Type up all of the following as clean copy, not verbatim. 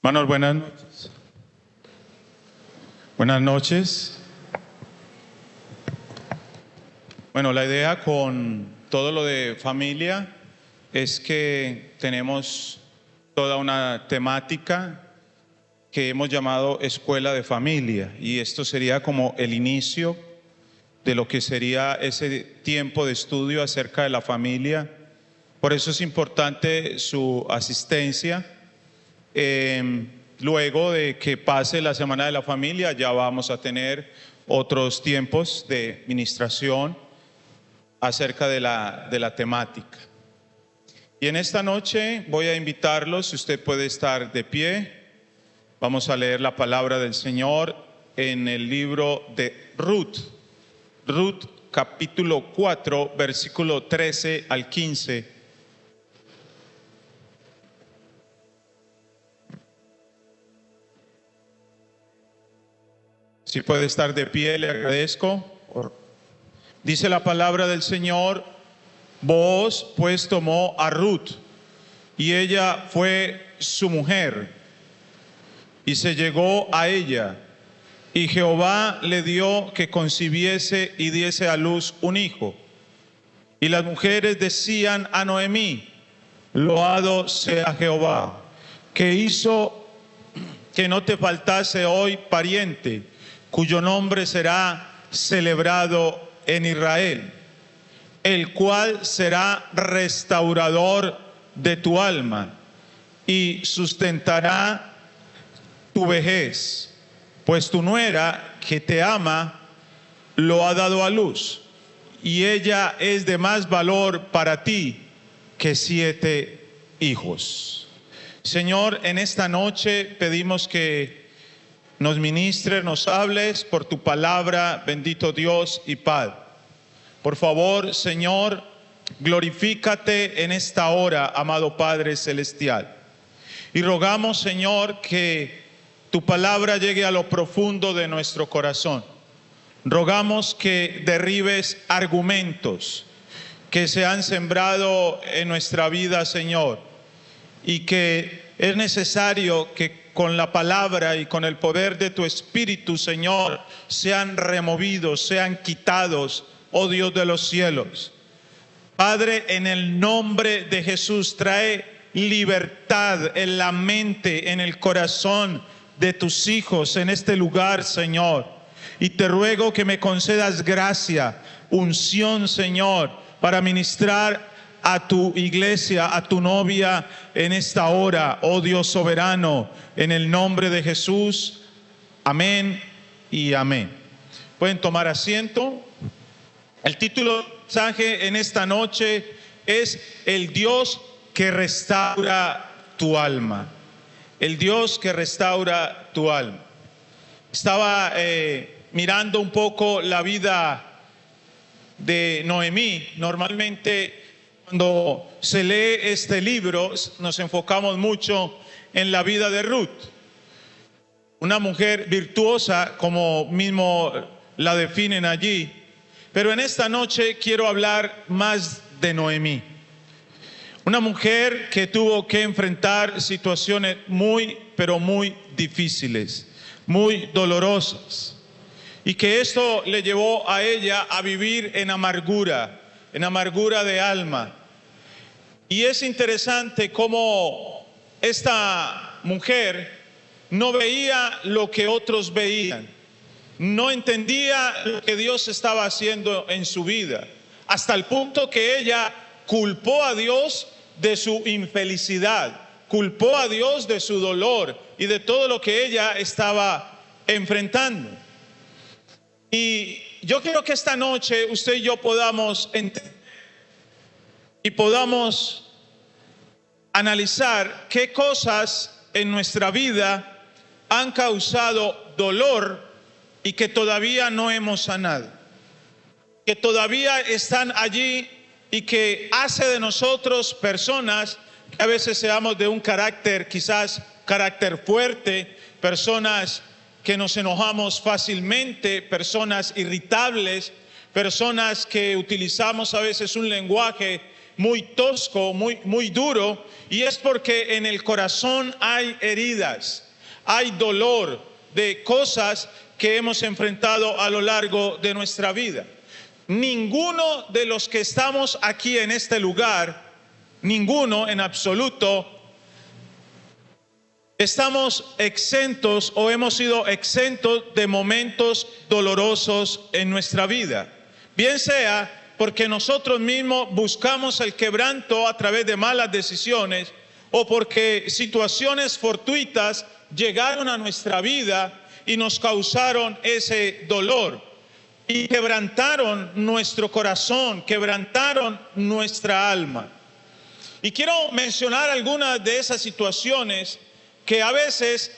Hermanos, buenas noches. Buenas noches. Bueno, la idea con todo lo de familia es que tenemos toda una temática que hemos llamado Escuela de Familia, y esto sería como el inicio de lo que sería ese tiempo de estudio acerca de la familia. Por eso es importante su asistencia. Luego de que pase la Semana de la Familia, ya vamos a tener otros tiempos de ministración acerca de la temática. Y en esta noche voy a invitarlos, si usted puede estar de pie, vamos a leer la palabra del Señor en el libro de Ruth. Ruth capítulo 4, versículo 13 al 15. Si puede estar de pie, le agradezco. Dice la palabra del Señor: Booz pues tomó a Ruth, y ella fue su mujer, y se llegó a ella, y Jehová le dio que concibiese y diese a luz un hijo. Y las mujeres decían a Noemí: Loado sea Jehová, que hizo que no te faltase hoy pariente, cuyo nombre será celebrado en Israel, el cual será restaurador de tu alma y sustentará tu vejez, pues tu nuera, que te ama, lo ha dado a luz, y ella es de más valor para ti que 7 hijos. Señor, en esta noche pedimos que nos ministres, nos hables por tu palabra, bendito Dios y Padre. Por favor, Señor, glorifícate en esta hora, amado Padre Celestial. Y rogamos, Señor, que tu palabra llegue a lo profundo de nuestro corazón. Rogamos que derribes argumentos que se han sembrado en nuestra vida, Señor, y que es necesario que con la palabra y con el poder de tu Espíritu, Señor, sean removidos, sean quitados, oh Dios de los cielos. Padre, en el nombre de Jesús, trae libertad en la mente, en el corazón de tus hijos en este lugar, Señor. Y te ruego que me concedas gracia, unción, Señor, para ministrar a tu iglesia, a tu novia en esta hora, oh Dios soberano, en el nombre de Jesús. Amén y amén. Pueden tomar asiento. El título del mensaje en esta noche es El Dios que restaura tu alma. El Dios que restaura tu alma. Estaba mirando un poco la vida de Noemí. Normalmente cuando se lee este libro nos enfocamos mucho en la vida de Ruth, una mujer virtuosa como mismo la definen allí. Pero en esta noche quiero hablar más de Noemí, una mujer que tuvo que enfrentar situaciones muy, pero muy difíciles, muy dolorosas, y que esto le llevó a ella a vivir en amargura de alma. Y es interesante cómo esta mujer no veía lo que otros veían, no entendía lo que Dios estaba haciendo en su vida, hasta el punto que ella culpó a Dios de su infelicidad, culpó a Dios de su dolor y de todo lo que ella estaba enfrentando. Y yo quiero que esta noche usted y yo podamos entender y podamos analizar qué cosas en nuestra vida han causado dolor y que todavía no hemos sanado, que todavía están allí y que hace de nosotros personas que a veces seamos de un carácter, quizás carácter fuerte, personas que nos enojamos fácilmente, personas irritables, personas que utilizamos a veces un lenguaje muy tosco, muy duro, y es porque en el corazón hay heridas, hay dolor de cosas que hemos enfrentado a lo largo de nuestra vida. Ninguno de los que estamos aquí en este lugar, ninguno en absoluto, estamos exentos o hemos sido exentos de momentos dolorosos en nuestra vida. Bien sea porque nosotros mismos buscamos el quebranto a través de malas decisiones o porque situaciones fortuitas llegaron a nuestra vida y nos causaron ese dolor y quebrantaron nuestro corazón, quebrantaron nuestra alma. Y quiero mencionar algunas de esas situaciones que a veces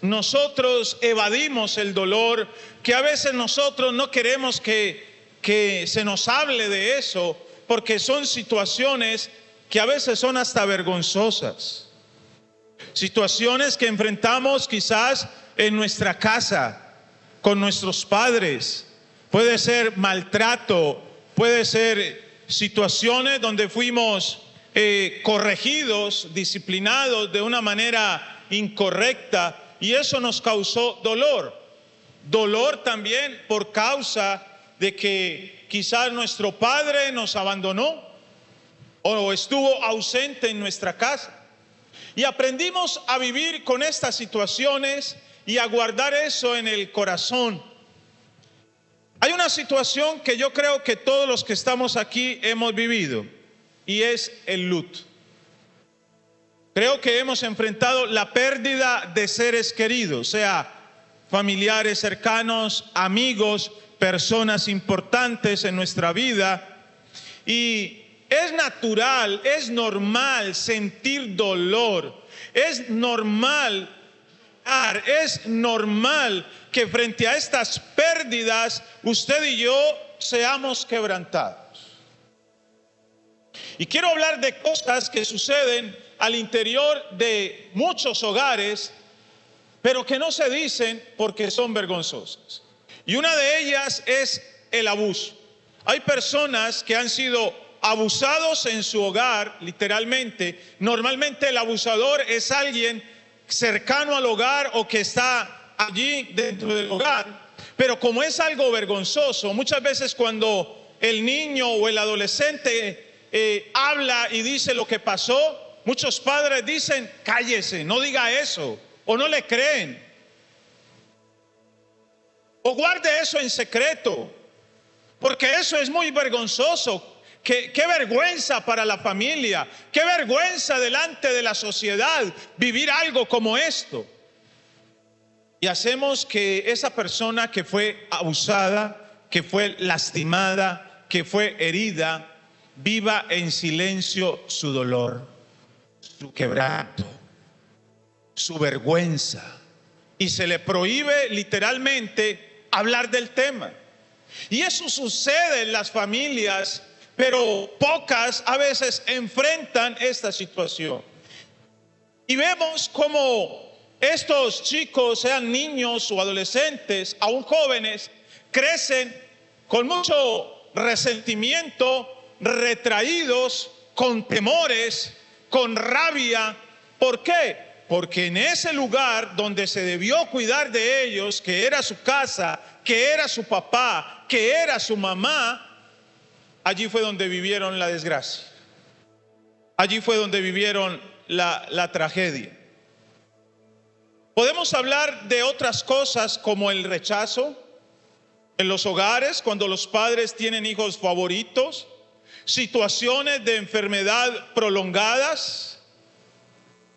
nosotros evadimos el dolor, que a veces nosotros no queremos que se nos hable de eso, porque son situaciones que a veces son hasta vergonzosas. Situaciones que enfrentamos quizás en nuestra casa, con nuestros padres. Puede ser maltrato, puede ser situaciones donde fuimos corregidos, disciplinados de una manera incorrecta, y eso nos causó dolor. Dolor también por causa de que quizás nuestro padre nos abandonó o estuvo ausente en nuestra casa. Y aprendimos a vivir con estas situaciones y a guardar eso en el corazón. Hay una situación que yo creo que todos los que estamos aquí hemos vivido, y es el luto. Creo que hemos enfrentado la pérdida de seres queridos, sea familiares cercanos, amigos, personas importantes en nuestra vida. Y es natural, es normal sentir dolor, es normal que frente a estas pérdidas usted y yo seamos quebrantados. Y quiero hablar de cosas que suceden al interior de muchos hogares, pero que no se dicen porque son vergonzosas. Y una de ellas es el abuso. Hay personas que han sido abusados en su hogar, literalmente. Normalmente el abusador es alguien cercano al hogar o que está allí dentro del hogar. Pero como es algo vergonzoso, muchas veces cuando el niño o el adolescente habla y dice lo que pasó, muchos padres dicen: cállese, no diga eso, o no le creen, o guarde eso en secreto, porque eso es muy vergonzoso. Qué vergüenza para la familia, qué vergüenza delante de la sociedad vivir algo como esto. Y hacemos que esa persona que fue abusada, que fue lastimada, que fue herida, viva en silencio su dolor, su quebranto, su vergüenza, y se le prohíbe literalmente hablar del tema. Y eso sucede en las familias, pero pocas a veces enfrentan esta situación. Y vemos cómo estos chicos, sean niños o adolescentes, aún jóvenes, crecen con mucho resentimiento, retraídos, con temores, con rabia. ¿Por qué? Porque en ese lugar donde se debió cuidar de ellos, que era su casa, que era su papá, que era su mamá, allí fue donde vivieron la desgracia. Allí fue donde vivieron la tragedia. Podemos hablar de otras cosas como el rechazo en los hogares, cuando los padres tienen hijos favoritos, situaciones de enfermedad prolongadas,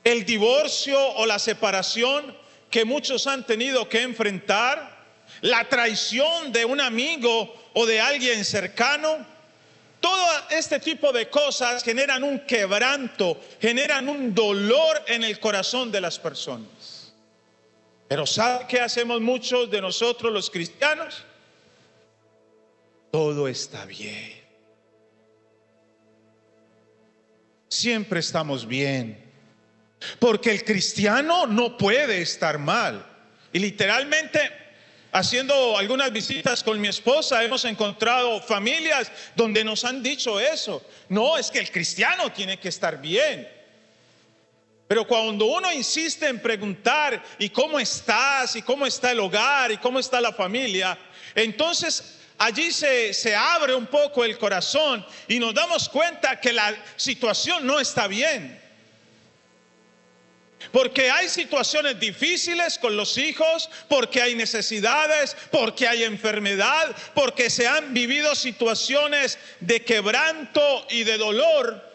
el divorcio o la separación que muchos han tenido que enfrentar, la traición de un amigo o de alguien cercano. Todo este tipo de cosas generan un quebranto, generan un dolor en el corazón de las personas. Pero ¿sabe qué hacemos muchos de nosotros los cristianos? Todo está bien. Siempre estamos bien. Porque el cristiano no puede estar mal. Y literalmente haciendo algunas visitas con mi esposa, hemos encontrado familias donde nos han dicho eso. No, es que el cristiano tiene que estar bien. Pero cuando uno insiste en preguntar, ¿y cómo estás? ¿Y cómo está el hogar? ¿Y cómo está la familia? Entonces allí se abre un poco el corazón y nos damos cuenta que la situación no está bien. Porque hay situaciones difíciles con los hijos, porque hay necesidades, porque hay enfermedad, porque se han vivido situaciones de quebranto y de dolor.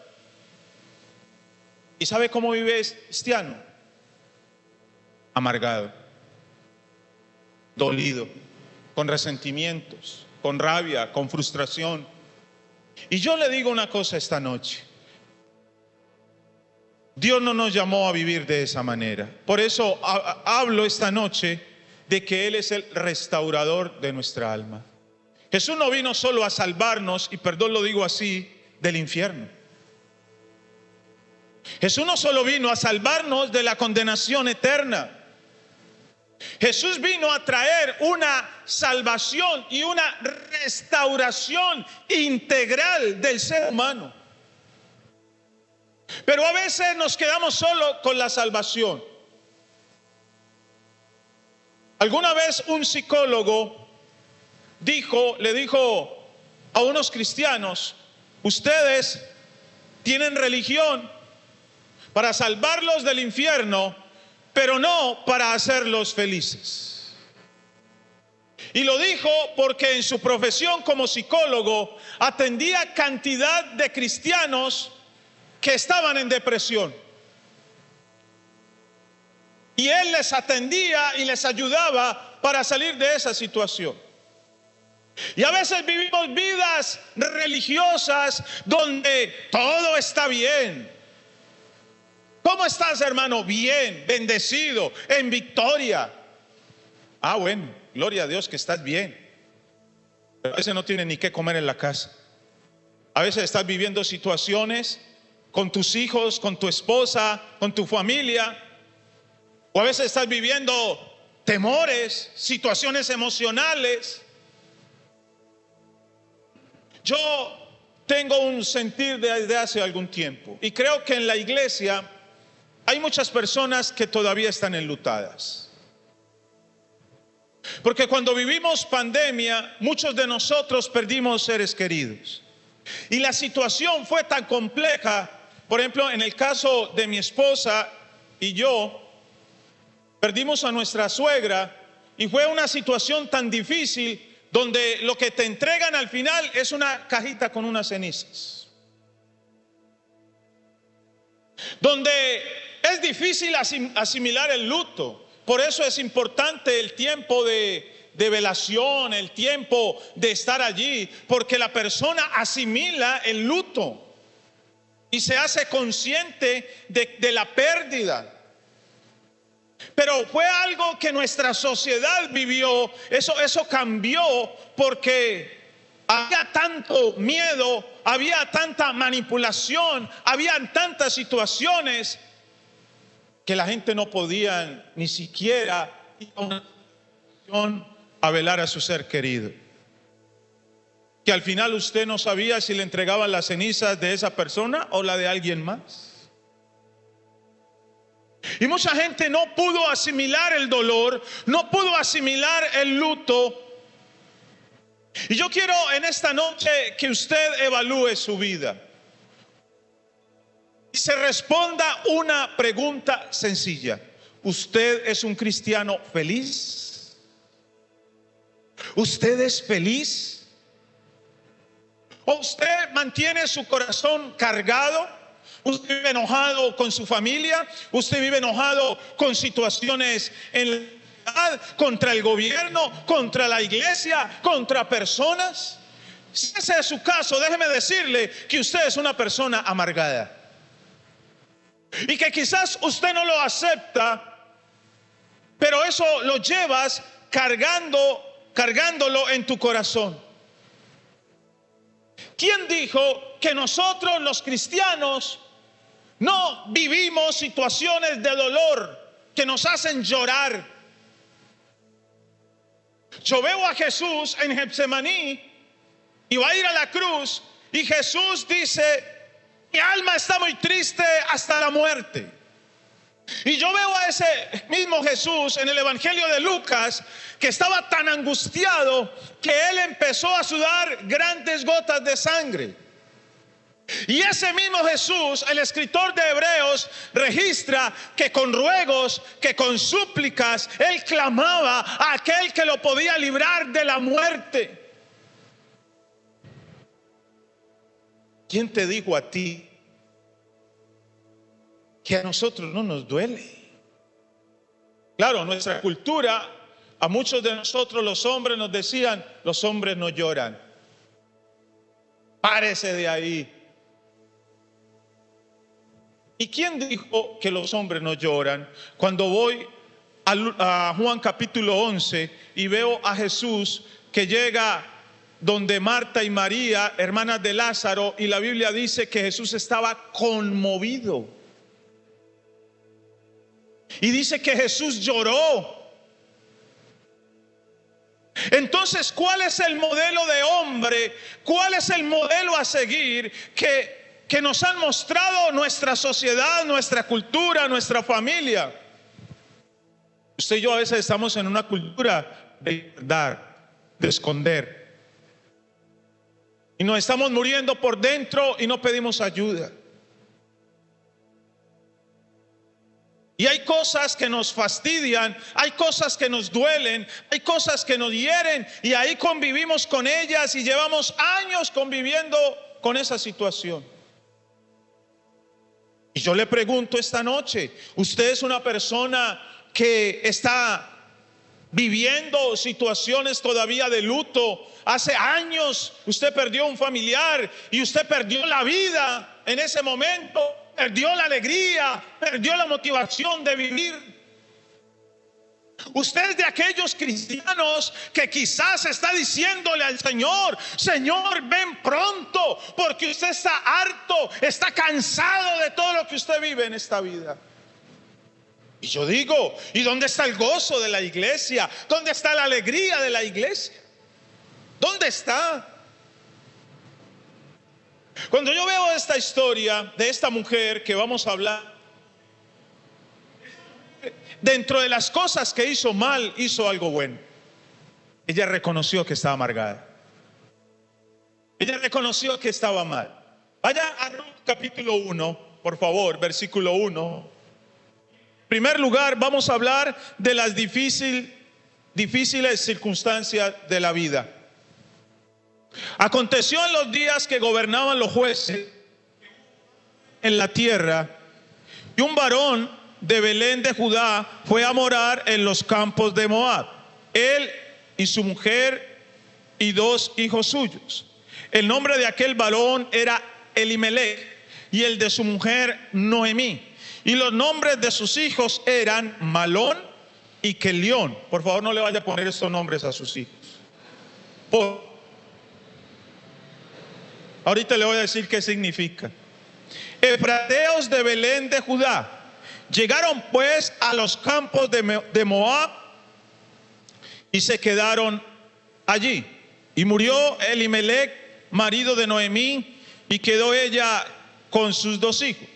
¿Y sabe cómo vive el cristiano? Amargado, dolido, con resentimientos, con rabia, con frustración. Y yo le digo una cosa esta noche: Dios no nos llamó a vivir de esa manera. Por eso hablo esta noche de que Él es el restaurador de nuestra alma. Jesús no vino solo a salvarnos, y perdón lo digo así, del infierno. Jesús no solo vino a salvarnos de la condenación eterna. Jesús vino a traer una salvación y una restauración integral del ser humano. Pero a veces nos quedamos solo con la salvación. Alguna vez un psicólogo le dijo a unos cristianos: ustedes tienen religión para salvarlos del infierno, pero no para hacerlos felices. Y lo dijo porque en su profesión como psicólogo atendía cantidad de cristianos que estaban en depresión. Y él les atendía y les ayudaba para salir de esa situación. Y a veces vivimos vidas religiosas donde todo está bien. ¿Cómo estás, hermano? Bien, bendecido, en victoria. Ah, bueno, gloria a Dios que estás bien. Pero a veces no tienes ni qué comer en la casa. A veces estás viviendo situaciones con tus hijos, con tu esposa, con tu familia. O a veces estás viviendo temores, situaciones emocionales. Yo tengo un sentir desde hace algún tiempo, y creo que en la iglesia hay muchas personas que todavía están enlutadas. Porque cuando vivimos pandemia, muchos de nosotros perdimos seres queridos. Y la situación fue tan compleja. Por ejemplo, en el caso de mi esposa y yo, perdimos a nuestra suegra, y fue una situación tan difícil donde lo que te entregan al final es una cajita con unas cenizas. Donde es difícil asimilar el luto. Por eso es importante el tiempo de velación, el tiempo de estar allí, porque la persona asimila el luto y se hace consciente de la pérdida. Pero fue algo que nuestra sociedad vivió. Eso cambió porque había tanto miedo, había tanta manipulación, había tantas situaciones que la gente no podía ni siquiera ir a velar a su ser querido. Que al final usted no sabía si le entregaban las cenizas de esa persona o la de alguien más. Y mucha gente no pudo asimilar el dolor, no pudo asimilar el luto. Y yo quiero en esta noche que usted evalúe su vida y se responda una pregunta sencilla: ¿usted es un cristiano feliz? ¿Usted es feliz? ¿O usted mantiene su corazón cargado? ¿Usted vive enojado con su familia? ¿Usted vive enojado con situaciones en la sociedad, contra el gobierno, contra la iglesia, contra personas? Si ese es su caso, déjeme decirle que usted es una persona amargada. Y que quizás usted no lo acepta, pero eso lo llevas cargándolo en tu corazón. ¿Quién dijo que nosotros los cristianos no vivimos situaciones de dolor que nos hacen llorar? Yo veo a Jesús en Getsemaní y va a ir a la cruz, y Jesús dice: mi alma está muy triste hasta la muerte. Y yo veo a ese mismo Jesús en el Evangelio de Lucas, que estaba tan angustiado que él empezó a sudar grandes gotas de sangre. Y ese mismo Jesús, el escritor de Hebreos, registra que con ruegos, que con súplicas, él clamaba a aquel que lo podía librar de la muerte. ¿Quién te dijo a ti que a nosotros no nos duele? Claro, nuestra cultura, a muchos de nosotros los hombres nos decían: los hombres no lloran. Párese de ahí. ¿Y quién dijo que los hombres no lloran? Cuando voy a Juan capítulo 11 y veo a Jesús que llega donde Marta y María, hermanas de Lázaro, y la Biblia dice que Jesús estaba conmovido. Y dice que Jesús lloró. Entonces, ¿cuál es el modelo de hombre? ¿Cuál es el modelo a seguir que nos han mostrado nuestra sociedad, nuestra cultura, nuestra familia? Usted y yo a veces estamos en una cultura de dar, de esconder. Y nos estamos muriendo por dentro y no pedimos ayuda. Y hay cosas que nos fastidian, hay cosas que nos duelen, hay cosas que nos hieren, y ahí convivimos con ellas y llevamos años conviviendo con esa situación. Y yo le pregunto esta noche: ¿usted es una persona que está viviendo situaciones todavía de luto? Hace años usted perdió un familiar y usted perdió la vida en ese momento, perdió la alegría, perdió la motivación de vivir. Usted es de aquellos cristianos que quizás está diciéndole al Señor: Señor, ven pronto, porque usted está harto, está cansado de todo lo que usted vive en esta vida. Y yo digo: ¿y dónde está el gozo de la iglesia? ¿Dónde está la alegría de la iglesia? ¿Dónde está? Cuando yo veo esta historia de esta mujer que vamos a hablar, dentro de las cosas que hizo mal, hizo algo bueno. Ella reconoció que estaba amargada. Ella reconoció que estaba mal. Vaya a Ruth capítulo 1, por favor, versículo 1. En primer lugar, vamos a hablar de las difíciles circunstancias de la vida. Aconteció en los días que gobernaban los jueces en la tierra, y un varón de Belén de Judá fue a morar en los campos de Moab, él y su mujer y 2 hijos suyos. El nombre de aquel varón era Elimelech, y el de su mujer Noemí, y los nombres de sus hijos eran Malón y Kelión. Por favor, no le vaya a poner estos nombres a sus hijos. Ahorita le voy a decir qué significa. Efrateos de Belén de Judá. Llegaron pues a los campos de Moab y se quedaron allí. Y murió Elimelech, marido de Noemí, y quedó ella con sus 2 hijos,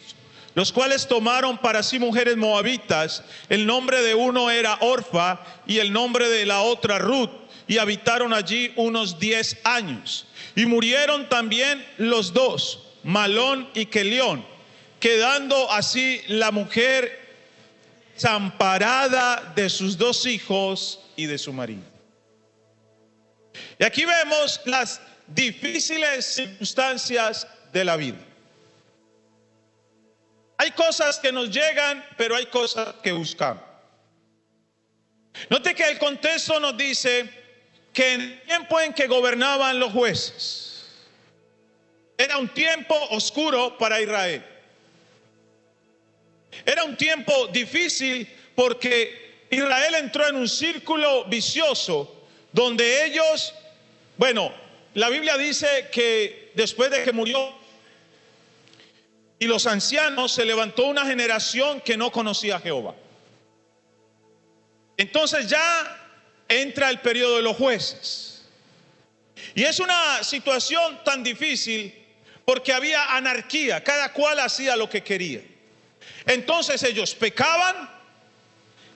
los cuales tomaron para sí mujeres moabitas. El nombre de uno era Orfa y el nombre de la otra Ruth, y habitaron allí unos 10 años. Y murieron también los 2, Malón y Kelión, quedando así la mujer desamparada de sus 2 hijos y de su marido. Y aquí vemos las difíciles circunstancias de la vida. Hay cosas que nos llegan, pero hay cosas que buscamos. Note que el contexto nos dice que en el tiempo en que gobernaban los jueces, era un tiempo oscuro para Israel. Era un tiempo difícil porque Israel entró en un círculo vicioso donde ellos, la Biblia dice que después de que murió y los ancianos, se levantó una generación que no conocía a Jehová. Entonces ya entra el periodo de los jueces. Y es una situación tan difícil porque había anarquía, cada cual hacía lo que quería. Entonces ellos pecaban,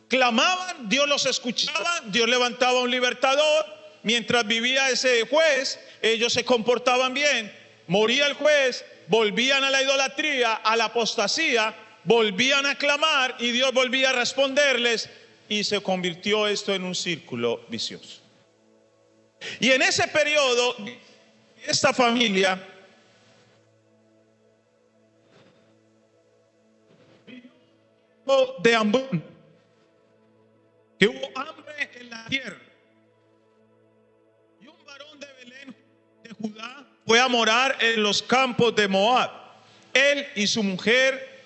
clamaban, Dios los escuchaba, Dios levantaba un libertador. Mientras vivía ese juez, ellos se comportaban bien. Moría el juez, volvían a la idolatría, a la apostasía, volvían a clamar y Dios volvía a responderles, y se convirtió esto en un círculo vicioso. Y en ese periodo, esta familia de hambruna, que hubo hambre en la tierra, y un varón de Belén de Judá fue a morar en los campos de Moab, él y su mujer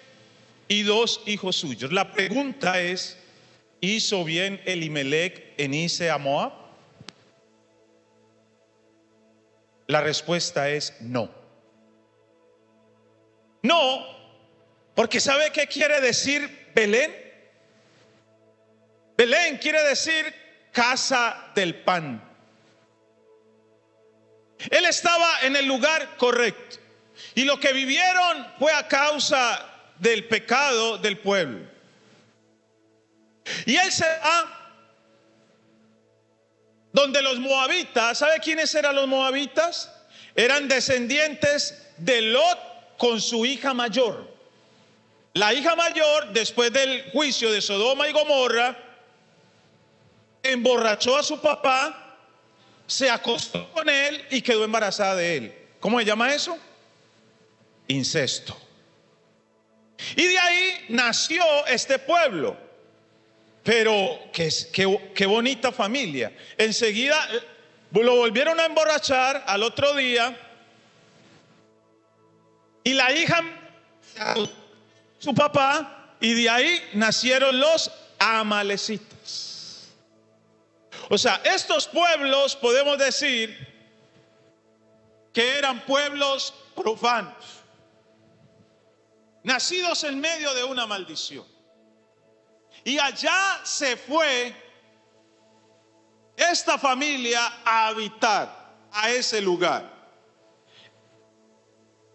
y 2 hijos suyos. La pregunta es, ¿hizo bien Elimelec en irse a Moab? La respuesta es no. No, porque ¿sabe qué quiere decir Belén? Belén quiere decir casa del pan. Él estaba en el lugar correcto. Y lo que vivieron fue a causa del pecado del pueblo. Y él se va donde los moabitas. ¿Sabe quiénes eran los moabitas? Eran descendientes de Lot con su hija mayor. La hija mayor, después del juicio de Sodoma y Gomorra, emborrachó a su papá, se acostó con él y quedó embarazada de él. ¿Cómo se llama eso? Incesto. Y de ahí nació este pueblo. Pero qué bonita familia. Enseguida lo volvieron a emborrachar al otro día. Y la hija, su papá, y de ahí nacieron los amalecitas. O sea, estos pueblos podemos decir que eran pueblos profanos, nacidos en medio de una maldición. Y allá se fue esta familia a habitar a ese lugar.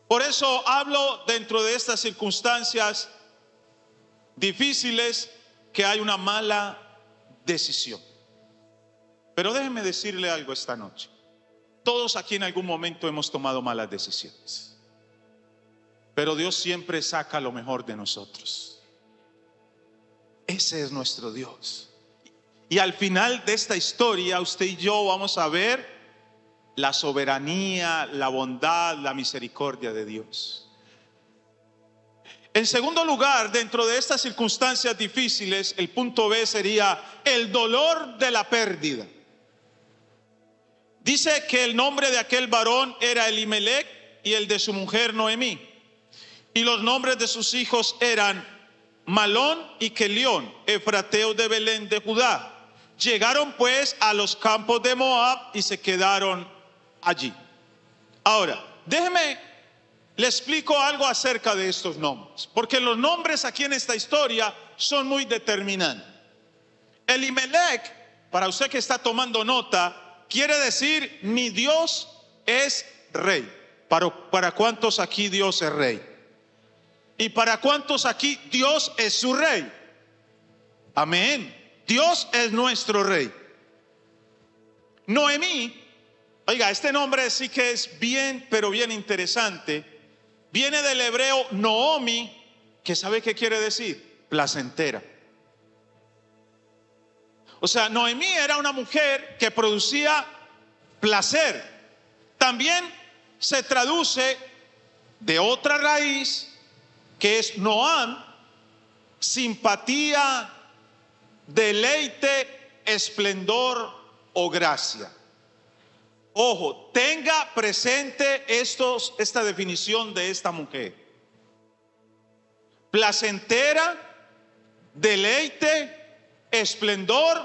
Por eso hablo dentro de estas circunstancias difíciles que hay una mala decisión. Pero déjenme decirle algo esta noche. Todos aquí en algún momento hemos tomado malas decisiones. Pero Dios siempre saca lo mejor de nosotros. Ese es nuestro Dios. Y al final de esta historia, usted y yo vamos a ver la soberanía, la bondad, la misericordia de Dios. En segundo lugar, dentro de estas circunstancias difíciles, el punto B sería el dolor de la pérdida. Dice que el nombre de aquel varón era Elimelec y el de su mujer Noemí. Y los nombres de sus hijos eran Malón y Kelión, efrateos de Belén de Judá. Llegaron pues a los campos de Moab y se quedaron allí. Ahora, le explico algo acerca de estos nombres, porque los nombres aquí en esta historia son muy determinantes. Elimelec, para usted que está tomando nota, quiere decir mi Dios es rey. ¿Para cuántos aquí Dios es rey? ¿Y para cuántos aquí Dios es su rey? Amén. Dios es nuestro rey. Noemí, oiga, este nombre sí que es bien, pero bien interesante. Viene del hebreo Noomi, que ¿sabe qué quiere decir? Placentera. O sea, Noemí era una mujer que producía placer. También se traduce de otra raíz que es Noam, simpatía, deleite, esplendor o gracia. Ojo, tenga presente esta definición de esta mujer. Placentera, deleite, esplendor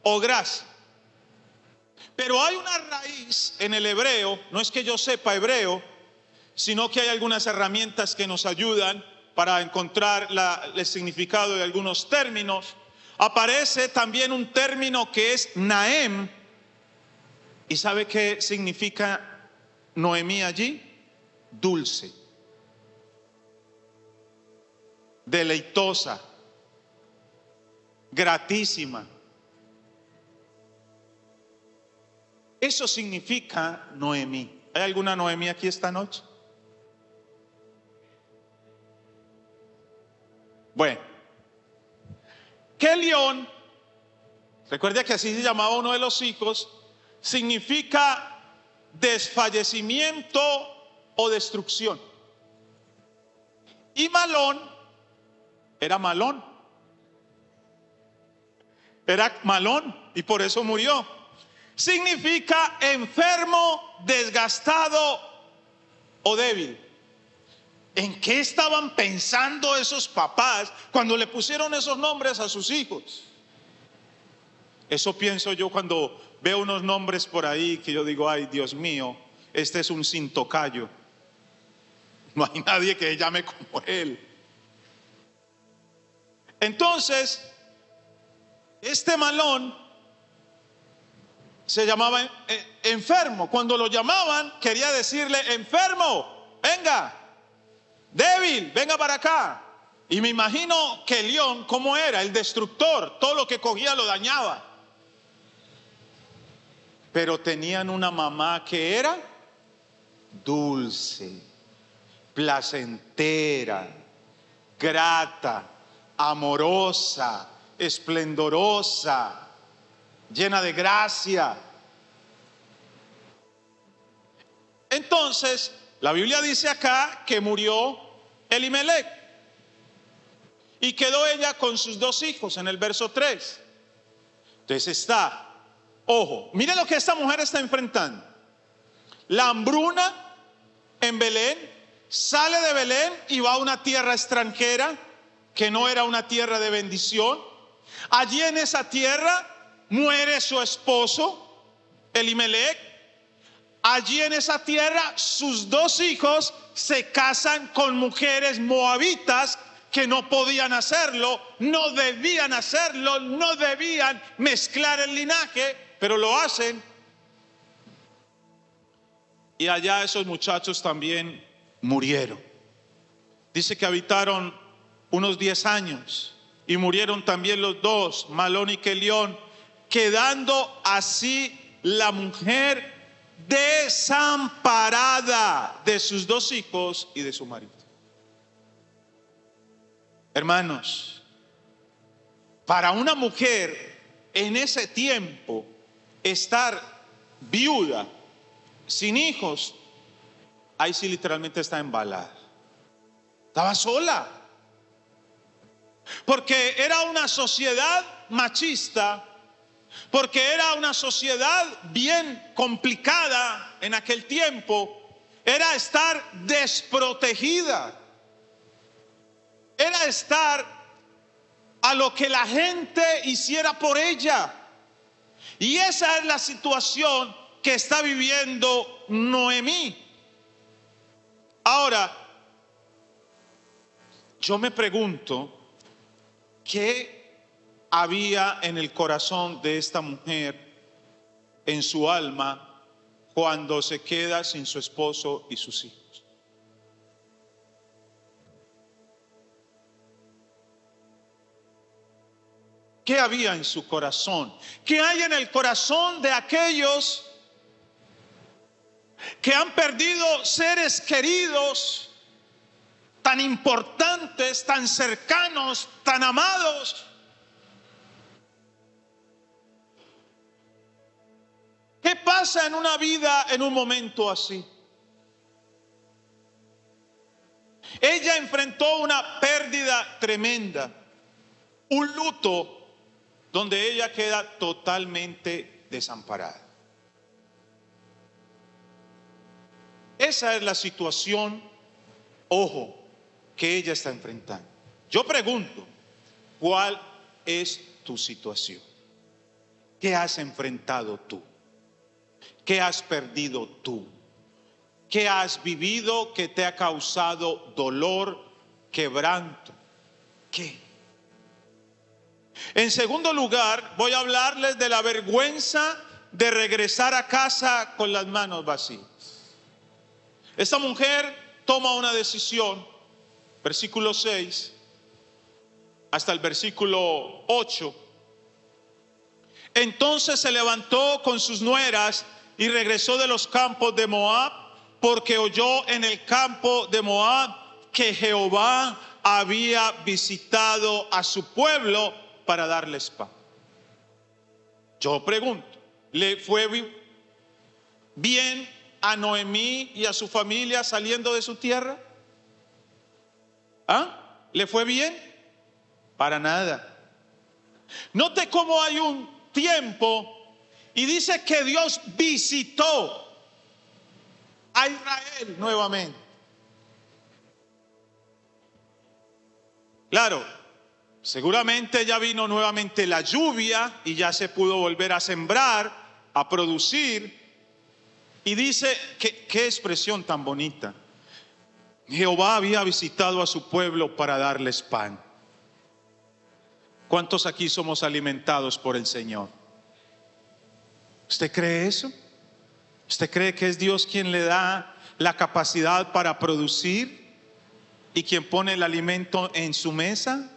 o gracia. Pero hay una raíz en el hebreo, no es que yo sepa hebreo, sino que hay algunas herramientas que nos ayudan para encontrar el significado de algunos términos. aparece también un término que es Naem. ¿Y sabe qué significa Noemí allí? Dulce, deleitosa, gratísima. Eso significa Noemí. ¿Hay alguna Noemí aquí esta noche? Bueno, Kelión, recuerde que así se llamaba uno de los hijos, significa desfallecimiento o destrucción. Y Malón era malón. Era malón y por eso murió. Significa enfermo, desgastado o débil. ¿En qué estaban pensando esos papás cuando le pusieron esos nombres a sus hijos? Eso pienso yo cuando veo unos nombres por ahí que yo digo, ay, Dios mío, este es un sin tocayo. No hay nadie que llame como él. Entonces, este Malón se llamaba enfermo. Cuando lo llamaban, quería decirle, enfermo, venga, débil, venga para acá. Y me imagino que León, ¿cómo era? El destructor, todo lo que cogía lo dañaba. Pero tenían una mamá que era dulce, placentera, grata, amorosa, esplendorosa, llena de gracia. Entonces, la Biblia dice acá que murió Elimelech y quedó ella con sus 2 hijos en el verso 3. Entonces está, ojo, mire lo que esta mujer está enfrentando. La hambruna en Belén, sale de Belén y va a una tierra extranjera que no era una tierra de bendición. Allí en esa tierra muere su esposo Elimelech. Allí en esa tierra sus 2 hijos se casan con mujeres moabitas que no podían hacerlo, no debían hacerlo, no debían mezclar el linaje, pero lo hacen. Y allá esos muchachos también murieron. Dice que habitaron unos 10 años y murieron también los 2, Malón y Kelión, quedando así la mujer desamparada de sus 2 hijos y de su marido. Hermanos, para una mujer en ese tiempo estar viuda, sin hijos, ahí sí literalmente está embalada. Estaba sola. Porque era una sociedad machista, porque era una sociedad bien complicada en aquel tiempo. Era estar desprotegida. Era estar a lo que la gente hiciera por ella. Y esa es la situación que está viviendo Noemí. Ahora, yo me pregunto, ¿qué había en el corazón de esta mujer, en su alma, cuando se queda sin su esposo y sus hijos? ¿Qué había en su corazón? ¿Qué hay en el corazón de aquellos que han perdido seres queridos tan importantes, tan cercanos, tan amados? ¿Qué pasa en una vida en un momento así? Ella enfrentó una pérdida tremenda, un luto donde ella queda totalmente desamparada. Esa es la situación, ojo, que ella está enfrentando. Yo pregunto, ¿cuál es tu situación? ¿Qué has enfrentado tú? ¿Qué has perdido tú? ¿Qué has vivido que te ha causado dolor, quebranto? ¿Qué? En segundo lugar, voy a hablarles de la vergüenza de regresar a casa con las manos vacías. Esta mujer toma una decisión, versículo 6 hasta el versículo 8. Entonces se levantó con sus nueras y regresó de los campos de Moab, porque oyó en el campo de Moab que Jehová había visitado a su pueblo para darles pan. Yo pregunto, ¿le fue bien a Noemí y a su familia saliendo de su tierra? ¿Ah? ¿Le fue bien? Para nada. Note cómo hay un tiempo y dice que Dios visitó a Israel nuevamente. Claro, seguramente ya vino nuevamente la lluvia y ya se pudo volver a sembrar, a producir. Y dice, qué expresión tan bonita. Jehová había visitado a su pueblo para darles pan. ¿Cuántos aquí somos alimentados por el Señor? ¿Usted cree eso? ¿Usted cree que es Dios quien le da la capacidad para producir y quien pone el alimento en su mesa?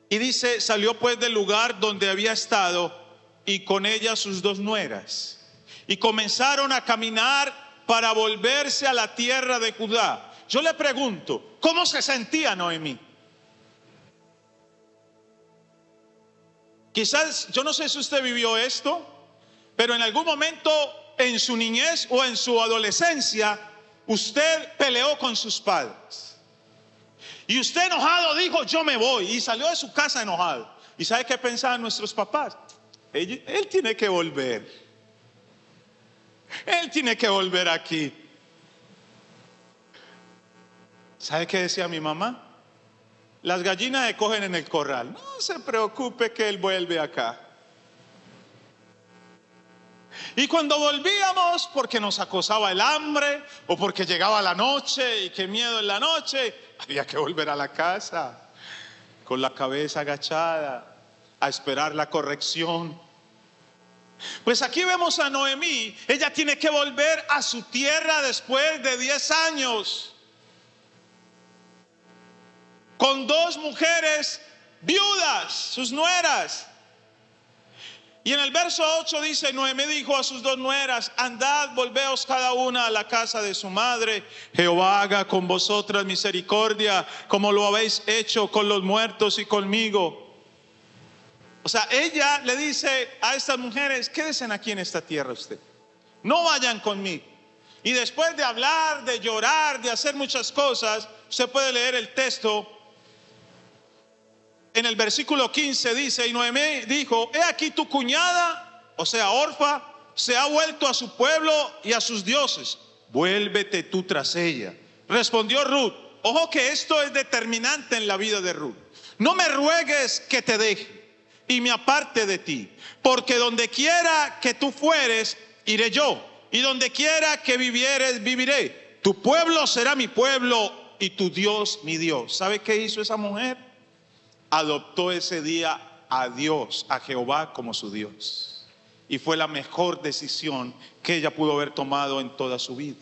Y dice, salió pues del lugar donde había estado y con ella sus dos nueras. Y comenzaron a caminar para volverse a la tierra de Judá. Yo le pregunto, ¿cómo se sentía Noemí? Quizás, yo no sé si usted vivió esto, pero en algún momento en su niñez o en su adolescencia, usted peleó con sus padres. Y usted enojado dijo, yo me voy, y salió de su casa enojado. ¿Y sabe qué pensaban nuestros papás? Él tiene que volver. Él tiene que volver aquí. ¿Sabe qué decía mi mamá? Las gallinas se cogen en el corral. No se preocupe que él vuelve acá. Y cuando volvíamos, porque nos acosaba el hambre o porque llegaba la noche y qué miedo en la noche, había que volver a la casa con la cabeza agachada a esperar la corrección. Pues aquí vemos a Noemí. Ella tiene que volver a su tierra después de 10 años. Con dos mujeres viudas, sus nueras. Y en el verso 8 dice, Noemí dijo a sus dos nueras, andad, volveos cada una a la casa de su madre. Jehová haga con vosotras misericordia, como lo habéis hecho con los muertos y conmigo. O sea, ella le dice a estas mujeres, quédense aquí en esta tierra usted. No vayan conmigo. Y después de hablar, de llorar, de hacer muchas cosas, usted puede leer el texto. En el versículo 15 dice, y Noemí dijo, he aquí tu cuñada, o sea, Orfa, se ha vuelto a su pueblo y a sus dioses. Vuélvete tú tras ella. Respondió Ruth. Ojo que esto es determinante en la vida de Ruth. No me ruegues que te deje y me aparte de ti, porque donde quiera que tú fueres, iré yo, y donde quiera que vivieres, viviré. Tu pueblo será mi pueblo y tu Dios mi Dios. ¿Sabe qué hizo esa mujer? Adoptó ese día a Dios, a Jehová como su Dios. Y fue la mejor decisión que ella pudo haber tomado en toda su vida.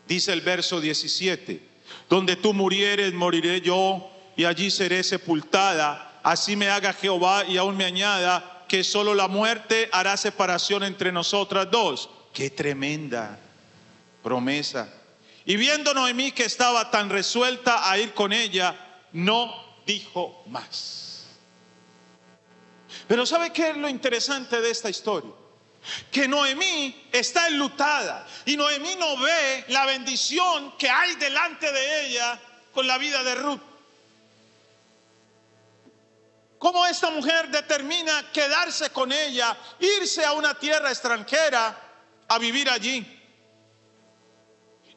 Dice el verso 17, donde tú murieres, moriré yo, y allí seré sepultada. Así me haga Jehová y aún me añada, que solo la muerte hará separación entre nosotras dos. Qué tremenda promesa. Y viendo Noemí que estaba tan resuelta a ir con ella, no dijo más. Pero ¿sabe qué es lo interesante de esta historia? Que Noemí está enlutada y Noemí no ve la bendición que hay delante de ella con la vida de Ruth. Cómo esta mujer determina quedarse con ella, irse a una tierra extranjera a vivir allí.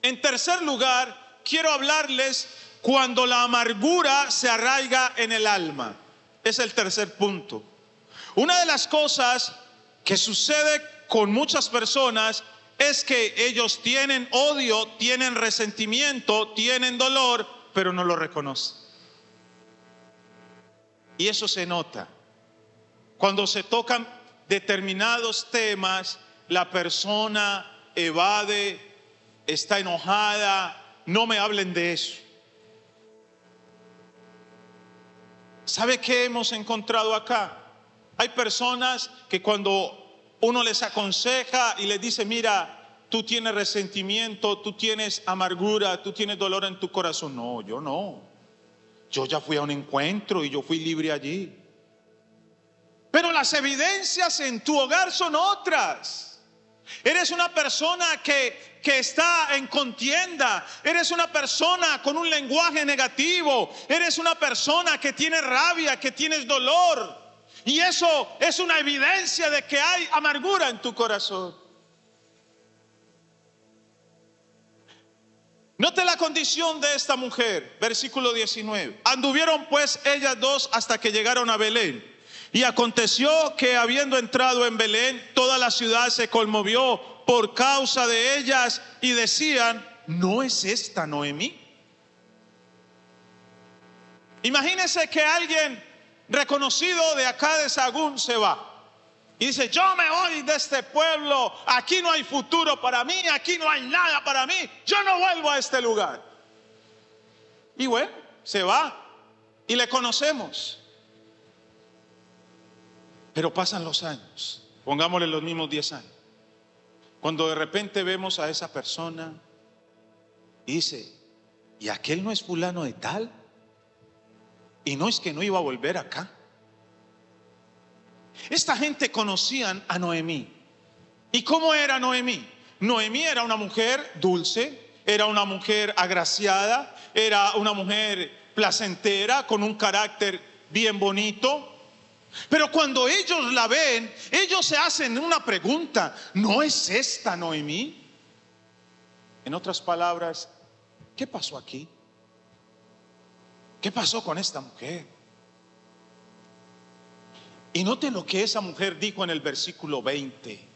En tercer lugar, quiero hablarles cuando la amargura se arraiga en el alma. Es el tercer punto. Una de las cosas que sucede con muchas personas es que ellos tienen odio, tienen resentimiento, tienen dolor, pero no lo reconocen. Y eso se nota. Cuando se tocan determinados temas, la persona evade, está enojada. No me hablen de eso. ¿Sabe qué hemos encontrado acá? Hay personas que cuando uno les aconseja y les dice, mira, tú tienes resentimiento, tú tienes amargura, tú tienes dolor en tu corazón. No, yo no. Yo ya fui a un encuentro y yo fui libre allí. Pero las evidencias en tu hogar son otras. Eres una persona que está en contienda. Eres una persona con un lenguaje negativo. Eres una persona que tiene rabia, que tienes dolor. Y eso es una evidencia de que hay amargura en tu corazón. Note la condición de esta mujer, versículo 19. Anduvieron pues ellas dos hasta que llegaron a Belén. Y aconteció que habiendo entrado en Belén, toda la ciudad se conmovió por causa de ellas y decían, ¿no es esta Noemí? Imagínense que alguien reconocido de acá de Sahagún se va y dice, yo me voy de este pueblo, aquí no hay futuro para mí, aquí no hay nada para mí, yo no vuelvo a este lugar. Y bueno, se va y le conocemos. Pero pasan los años, pongámosle los mismos 10 años, cuando de repente vemos a esa persona y dice, ¿y aquel no es fulano de tal? Y no es que no iba a volver acá. Esta gente conocían a Noemí. ¿Y cómo era Noemí? Noemí era una mujer dulce, era una mujer agraciada, era una mujer placentera, con un carácter bien bonito. Pero cuando ellos la ven, ellos se hacen una pregunta, ¿no es esta Noemí? En otras palabras, ¿qué pasó aquí? ¿Qué pasó con esta mujer? Y noten lo que esa mujer dijo en el versículo 20.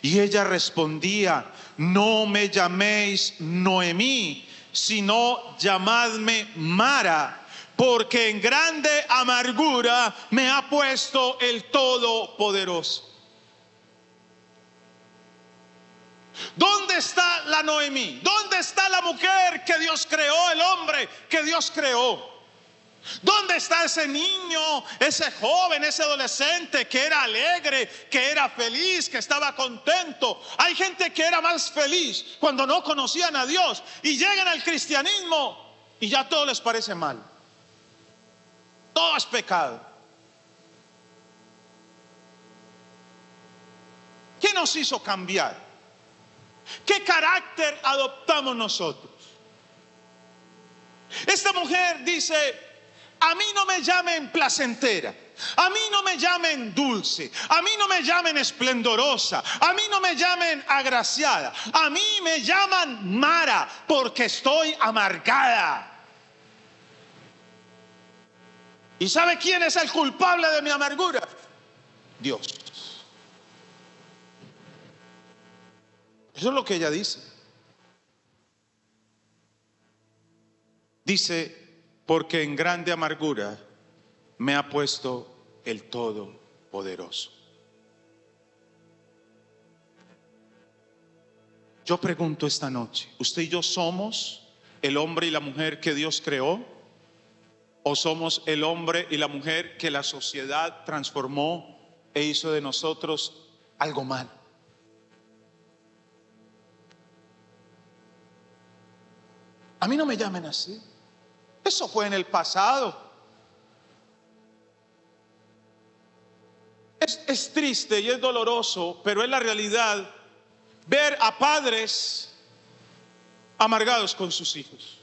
Y ella respondía, no me llaméis Noemí, sino llamadme Mara, porque en grande amargura me ha puesto el Todopoderoso. ¿Dónde está la Noemí? ¿Dónde está la mujer que Dios creó, el hombre que Dios creó? ¿Dónde está ese niño, ese joven, ese adolescente que era alegre, que era feliz, que estaba contento? Hay gente que era más feliz cuando no conocían a Dios y llegan al cristianismo y ya todo les parece mal. Todo es pecado. ¿Qué nos hizo cambiar? ¿Qué carácter adoptamos nosotros? Esta mujer dice, a mí no me llamen placentera, a mí no me llamen dulce, a mí no me llamen esplendorosa, a mí no me llamen agraciada, a mí me llaman Mara porque estoy amargada. ¿Y sabe quién es el culpable de mi amargura? Dios. Eso es lo que ella dice. Dice, porque en grande amargura me ha puesto el Todopoderoso. Yo pregunto esta noche, ¿usted y yo somos el hombre y la mujer que Dios creó? ¿O somos el hombre y la mujer que la sociedad transformó e hizo de nosotros algo mal? A mí no me llamen así. Eso fue en el pasado. Es triste y es doloroso, pero es la realidad ver a padres amargados con sus hijos.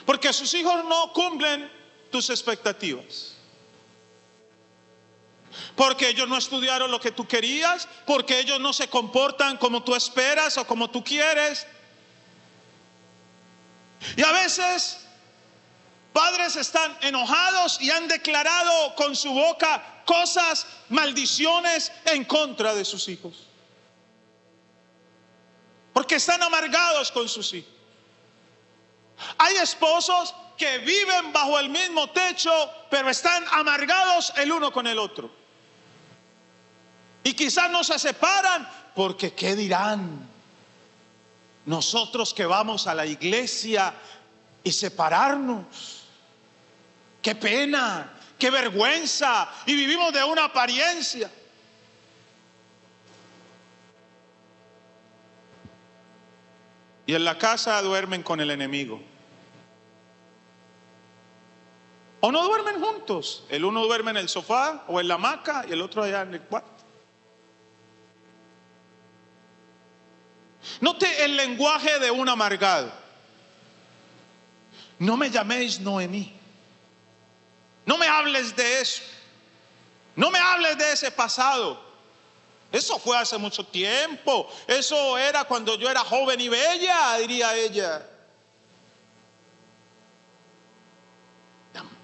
Porque sus hijos no cumplen tus expectativas. Porque ellos no estudiaron lo que tú querías, porque ellos no se comportan como tú esperas o como tú quieres. Y a veces padres están enojados y han declarado con su boca cosas, maldiciones en contra de sus hijos. Porque están amargados con sus hijos. Hay esposos que viven bajo el mismo techo, pero están amargados el uno con el otro. Y quizás no se separan porque ¿qué dirán? Nosotros que vamos a la iglesia y separarnos. Qué pena, qué vergüenza. Y vivimos de una apariencia. Y en la casa duermen con el enemigo. O no duermen juntos. El uno duerme en el sofá o en la hamaca y el otro allá en el cuarto. Note el lenguaje de un amargado. No me llaméis Noemí. No me hables de eso. No me hables de ese pasado. Eso fue hace mucho tiempo. Eso era cuando yo era joven y bella, diría ella.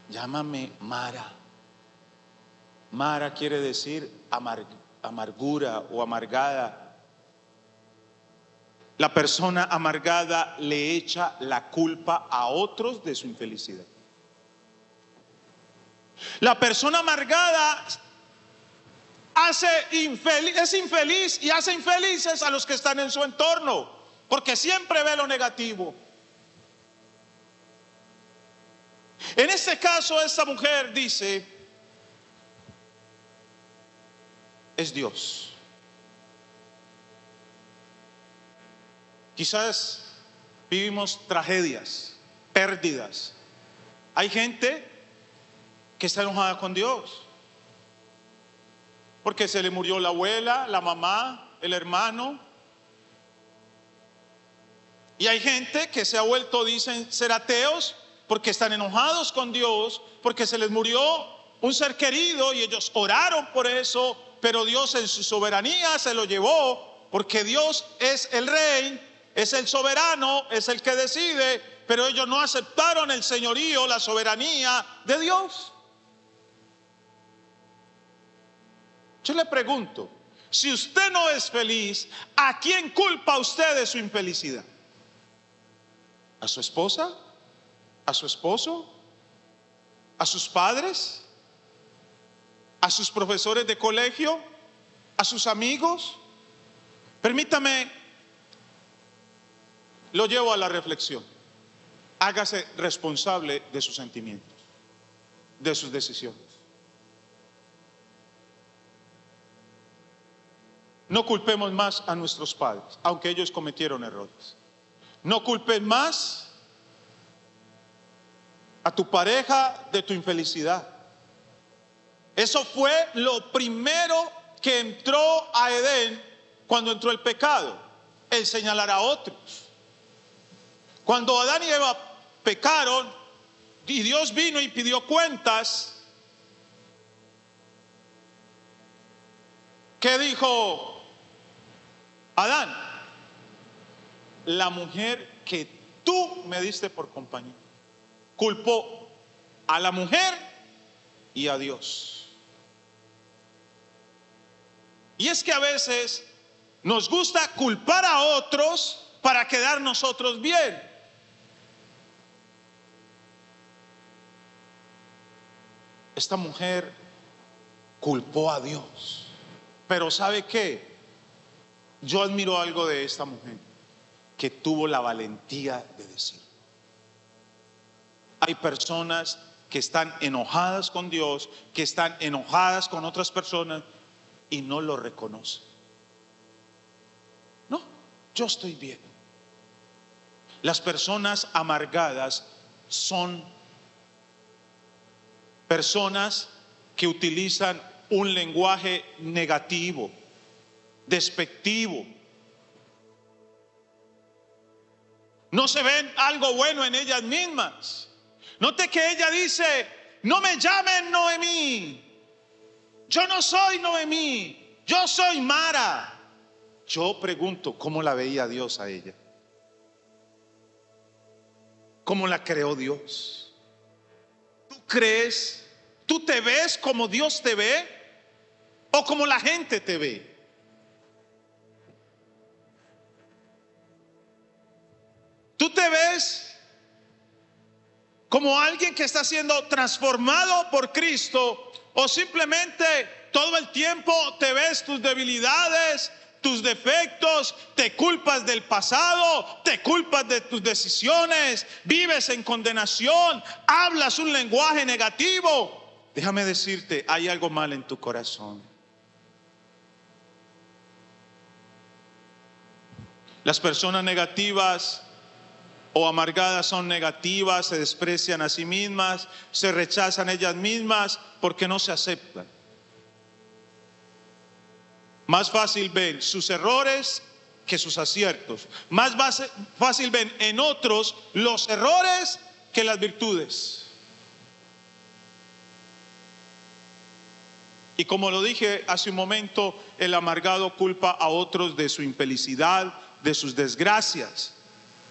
Llámame Mara. Mara quiere decir amargura o amargada. La persona amargada le echa la culpa a otros de su infelicidad. La persona amargada es infeliz y hace infelices a los que están en su entorno, porque siempre ve lo negativo. En este caso, esta mujer dice, es Dios. Quizás vivimos tragedias, pérdidas. Hay gente que está enojada con Dios porque se le murió la abuela, la mamá, el hermano. Y hay gente que se ha vuelto, dicen, ser ateos porque están enojados con Dios, porque se les murió un ser querido y ellos oraron por eso, pero Dios en su soberanía se lo llevó, porque Dios es el rey, es el soberano, es el que decide, pero ellos no aceptaron el señorío, la soberanía de Dios. Yo le pregunto, si usted no es feliz, ¿a quién culpa usted de su infelicidad? ¿A su esposa? ¿A su esposo? ¿A sus padres? ¿A sus profesores de colegio? ¿A sus amigos? Permítame, lo llevo a la reflexión. Hágase responsable de sus sentimientos, de sus decisiones. No culpemos más a nuestros padres, aunque ellos cometieron errores. No culpes más a tu pareja de tu infelicidad. Eso fue lo primero que entró a Edén cuando entró el pecado, el señalar a otros. Cuando Adán y Eva pecaron y Dios vino y pidió cuentas, ¿qué dijo Adán? La mujer que tú me diste por compañía. Culpó a la mujer y a Dios. Y es que a veces nos gusta culpar a otros para quedar nosotros bien. Esta mujer culpó a Dios. Pero ¿sabe qué? Yo admiro algo de esta mujer, que tuvo la valentía de decir. Hay personas que están enojadas con Dios, que están enojadas con otras personas y no lo reconocen. No, yo estoy bien. Las personas amargadas son personas que utilizan un lenguaje negativo, despectivo. No se ven algo bueno en ellas mismas. Note que ella dice, no me llamen Noemí. Yo no soy Noemí, yo soy Mara. Yo pregunto, ¿cómo la veía Dios a ella? ¿Cómo la creó Dios? ¿Tú crees, tú te ves como Dios te ve o como la gente te ve? ¿Tú te ves como alguien que está siendo transformado por Cristo, o simplemente todo el tiempo te ves tus debilidades, tus defectos, te culpas del pasado, te culpas de tus decisiones, vives en condenación, hablas un lenguaje negativo. Déjame decirte, hay algo mal en tu corazón. Las personas negativas o amargadas son negativas, se desprecian a sí mismas, se rechazan ellas mismas porque no se aceptan. Más fácil ven sus errores que sus aciertos. Más fácil ven en otros los errores que las virtudes. Y como lo dije hace un momento, el amargado culpa a otros de su infelicidad, de sus desgracias,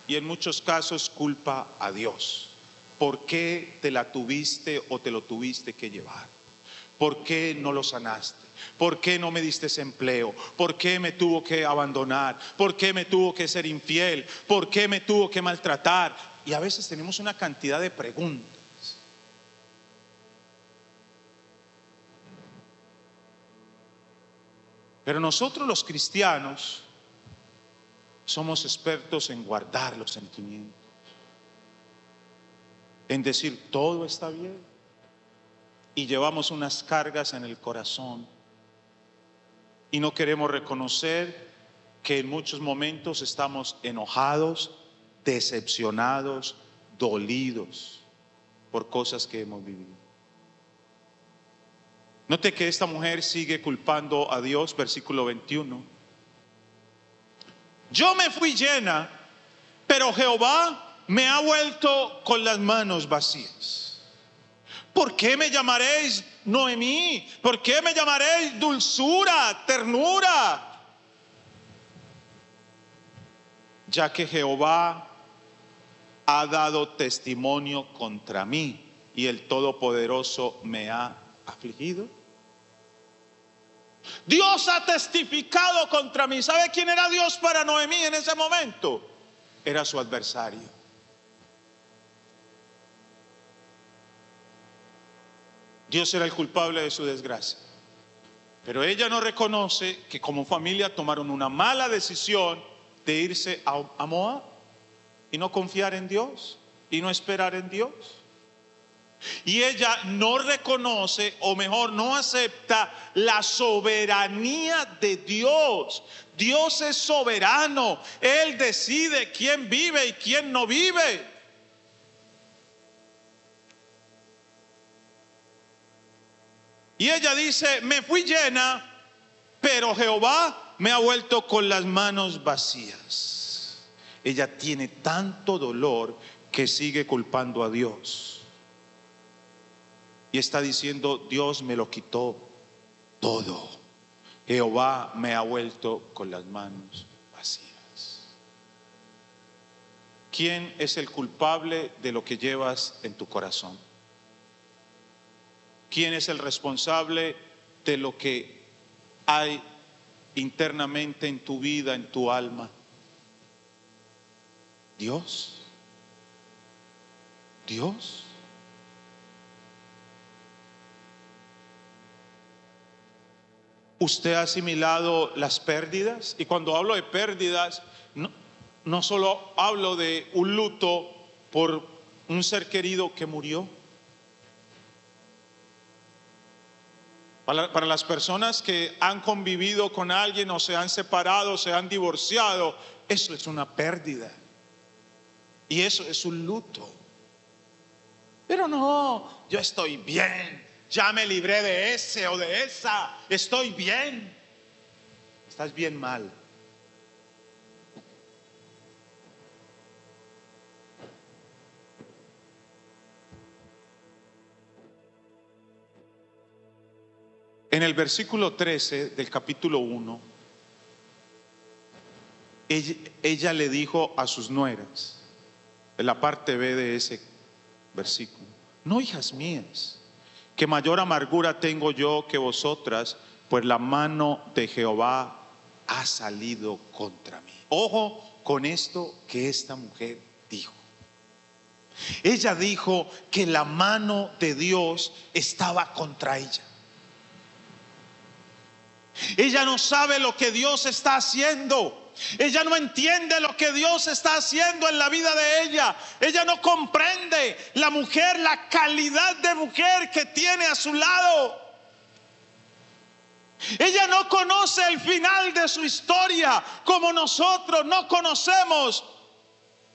y en muchos casos culpa a Dios. ¿Por qué te la tuviste o te lo tuviste que llevar? ¿Por qué no lo sanaste? ¿Por qué no me diste ese empleo? ¿Por qué me tuvo que abandonar? ¿Por qué me tuvo que ser infiel? ¿Por qué me tuvo que maltratar? Y a veces tenemos una cantidad de preguntas. Pero nosotros los cristianos somos expertos en guardar los sentimientos, en decir todo está bien, y llevamos unas cargas en el corazón y no queremos reconocer que en muchos momentos estamos enojados, decepcionados, dolidos por cosas que hemos vivido. Note que esta mujer sigue culpando a Dios, versículo 21. Yo me fui llena, pero Jehová me ha vuelto con las manos vacías. ¿Por qué me llamaréis Noemí? ¿Por qué me llamaréis dulzura, ternura? Ya que Jehová ha dado testimonio contra mí y el Todopoderoso me ha afligido. Dios ha testificado contra mí. ¿Sabe quién era Dios para Noemí en ese momento? Era su adversario. Dios era el culpable de su desgracia. Pero ella no reconoce que como familia tomaron una mala decisión de irse a Moab y no confiar en Dios y no esperar en Dios. Y ella no reconoce, o mejor, no acepta la soberanía de Dios. Dios es soberano. Él decide quién vive y quién no vive. Y ella dice, me fui llena, pero Jehová me ha vuelto con las manos vacías. Ella tiene tanto dolor que sigue culpando a Dios. Y está diciendo, Dios me lo quitó todo. Jehová me ha vuelto con las manos vacías. ¿Quién es el culpable de lo que llevas en tu corazón? ¿Quién es el responsable de lo que hay internamente en tu vida, en tu alma? Dios. Dios. ¿Usted ha asimilado las pérdidas? Y cuando hablo de pérdidas, no solo hablo de un luto por un ser querido que murió. Para las personas que han convivido con alguien o se han separado, se han divorciado, eso es una pérdida. Y eso es un luto. Pero no, yo estoy bien, ya me libré de ese o de esa, estoy bien. Estás bien mal. En el versículo 13 del capítulo 1, ella le dijo a sus nueras, en la parte B de ese versículo, no, hijas mías, que mayor amargura tengo yo que vosotras, pues la mano de Jehová ha salido contra mí. Ojo con esto que esta mujer dijo. Ella dijo que la mano de Dios estaba contra ella. Ella no sabe lo que Dios está haciendo. Ella no entiende lo que Dios está haciendo en la vida de ella. Ella no comprende la mujer, la calidad de mujer que tiene a su lado. Ella no conoce el final de su historia como nosotros no conocemos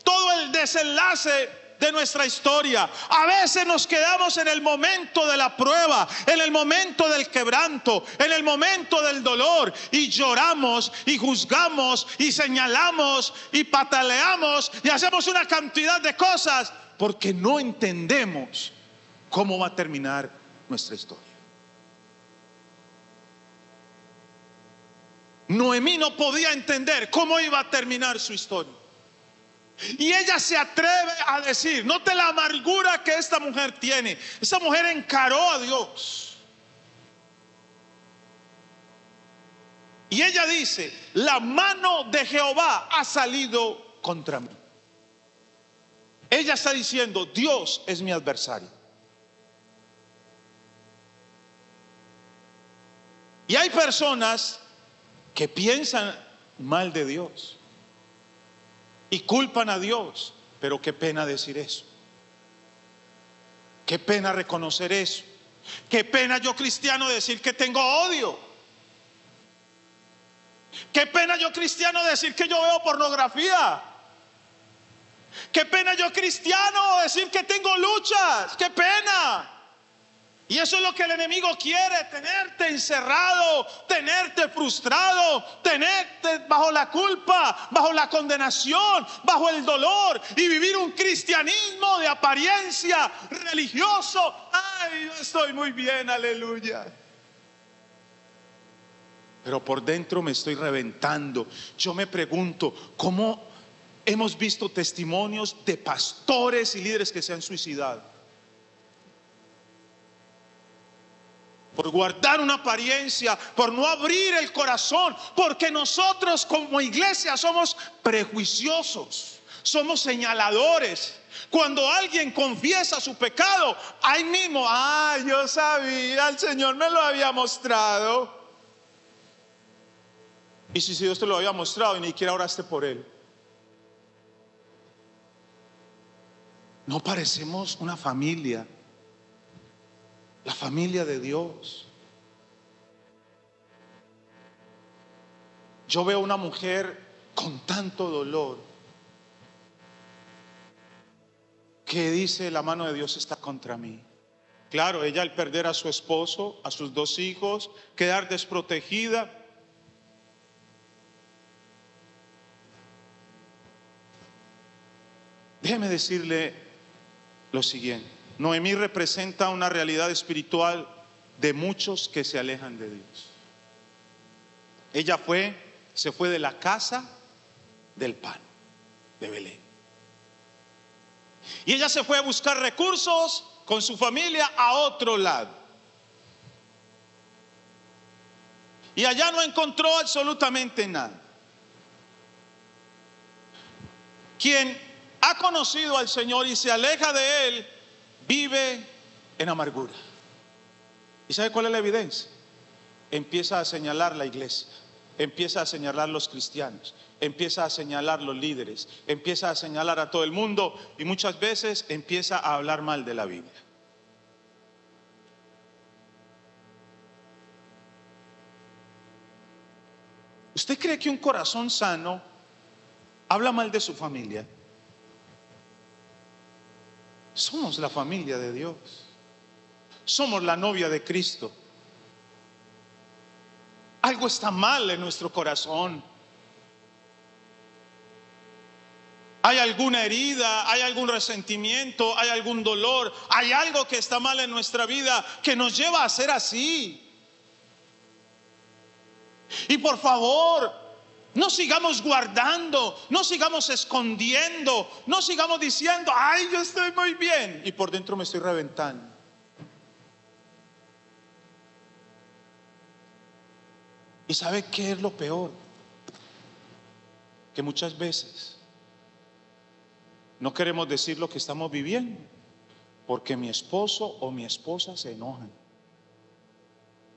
todo el desenlace de nuestra historia. A veces nos quedamos en el momento de la prueba, en el momento del quebranto, en el momento del dolor, y lloramos y juzgamos y señalamos y pataleamos y hacemos una cantidad de cosas porque no entendemos cómo va a terminar nuestra historia. Noemí no podía entender cómo iba a terminar su historia. Y ella se atreve a decir, note la amargura que esta mujer tiene. Esta mujer encaró a Dios. Y ella dice, la mano de Jehová ha salido contra mí. Ella está diciendo, Dios es mi adversario. Y hay personas que piensan mal de Dios y culpan a Dios, pero qué pena decir eso. Qué pena reconocer eso. Qué pena yo cristiano decir que tengo odio. Qué pena yo cristiano decir que yo veo pornografía. Qué pena yo cristiano decir que tengo luchas. Qué pena. Y eso es lo que el enemigo quiere, tenerte encerrado, tenerte frustrado, tenerte bajo la culpa, bajo la condenación, bajo el dolor, y vivir un cristianismo de apariencia religioso. Ay, yo estoy muy bien, aleluya. Pero por dentro me estoy reventando. Yo me pregunto, ¿cómo hemos visto testimonios de pastores y líderes que se han suicidado? Por guardar una apariencia, por no abrir el corazón, porque nosotros como iglesia somos prejuiciosos, somos señaladores. Cuando alguien confiesa su pecado, ahí mismo, yo sabía, el Señor me lo había mostrado. Y si Dios te lo había mostrado y ni siquiera oraste por él. No parecemos una familia. La familia de Dios. Yo veo una mujer con tanto dolor que dice, la mano de Dios está contra mí. Claro, ella al perder a su esposo, a sus 2 hijos, quedar desprotegida. Déjeme decirle lo siguiente. Noemí representa una realidad espiritual de muchos que se alejan de Dios. Ella se fue de la casa del pan de Belén. Y ella se fue a buscar recursos con su familia a otro lado. Y allá no encontró absolutamente nada. Quien ha conocido al Señor y se aleja de Él, vive en amargura. ¿Y sabe cuál es la evidencia? Empieza a señalar la iglesia, empieza a señalar los cristianos, empieza a señalar los líderes, empieza a señalar a todo el mundo y muchas veces empieza a hablar mal de la Biblia. ¿Usted cree que un corazón sano habla mal de su familia? Somos la familia de Dios. Somos la novia de Cristo. Algo está mal en nuestro corazón. Hay alguna herida, hay algún resentimiento, hay algún dolor, hay algo que está mal en nuestra vida que nos lleva a ser así. Y por favor, no sigamos guardando, no sigamos escondiendo, no sigamos diciendo, ay, yo estoy muy bien y por dentro me estoy reventando. ¿Y sabe qué es lo peor? Que muchas veces No queremos decir lo que estamos viviendo, porque mi esposo o mi esposa se enojan.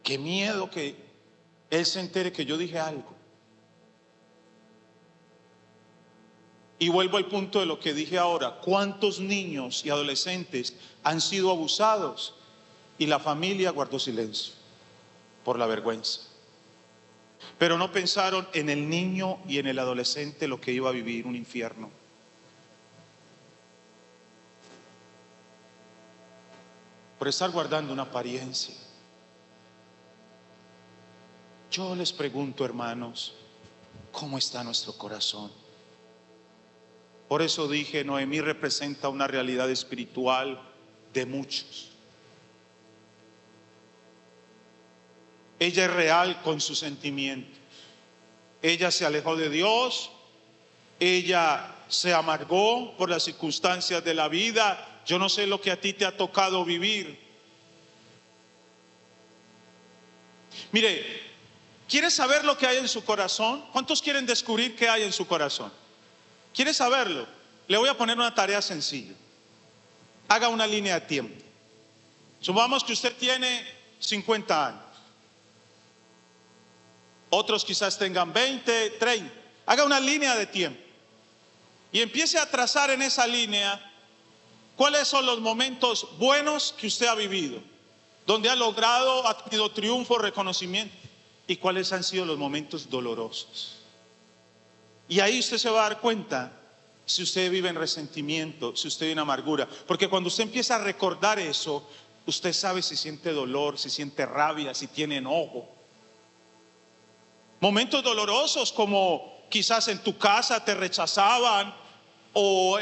Qué miedo que él se entere que yo dije algo. Y vuelvo al punto de lo que dije ahora. ¿Cuántos niños y adolescentes han sido abusados y la familia guardó silencio por la vergüenza? Pero no pensaron en el niño y en el adolescente lo que iba a vivir, un infierno. Por estar guardando una apariencia. Yo les pregunto, hermanos, ¿cómo está nuestro corazón? Por eso dije, Noemí representa una realidad espiritual de muchos. Ella es real con sus sentimientos. Ella se alejó de Dios. Ella se amargó por las circunstancias de la vida. Yo no sé lo que a ti te ha tocado vivir. Mire, ¿quieres saber lo que hay en su corazón? ¿Cuántos quieren descubrir qué hay en su corazón? ¿Quiere saberlo? Le voy a poner una tarea sencilla. Haga una línea de tiempo. Supongamos que usted tiene 50 años. Otros quizás tengan 20, 30. Haga una línea de tiempo. Y empiece a trazar en esa línea cuáles son los momentos buenos que usted ha vivido, donde ha logrado, ha tenido triunfo, reconocimiento, y cuáles han sido los momentos dolorosos. Y ahí usted se va a dar cuenta si usted vive en resentimiento, si usted vive en amargura. Porque cuando usted empieza a recordar eso, usted sabe si siente dolor, si siente rabia, si tiene enojo. Momentos dolorosos como quizás en tu casa te rechazaban, o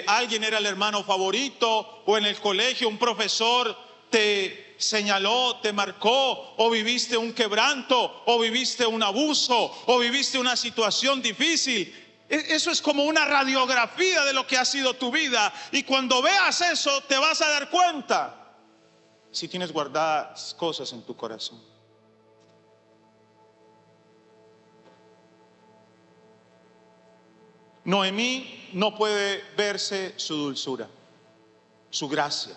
alguien era el hermano favorito, o en el colegio un profesor te señaló, te marcó, o viviste un quebranto, o viviste un abuso, o viviste una situación difícil. Eso es como una radiografía de lo que ha sido tu vida, y cuando veas eso te vas a dar cuenta si tienes guardadas cosas en tu corazón. Noemí no puede verse su dulzura, su gracia.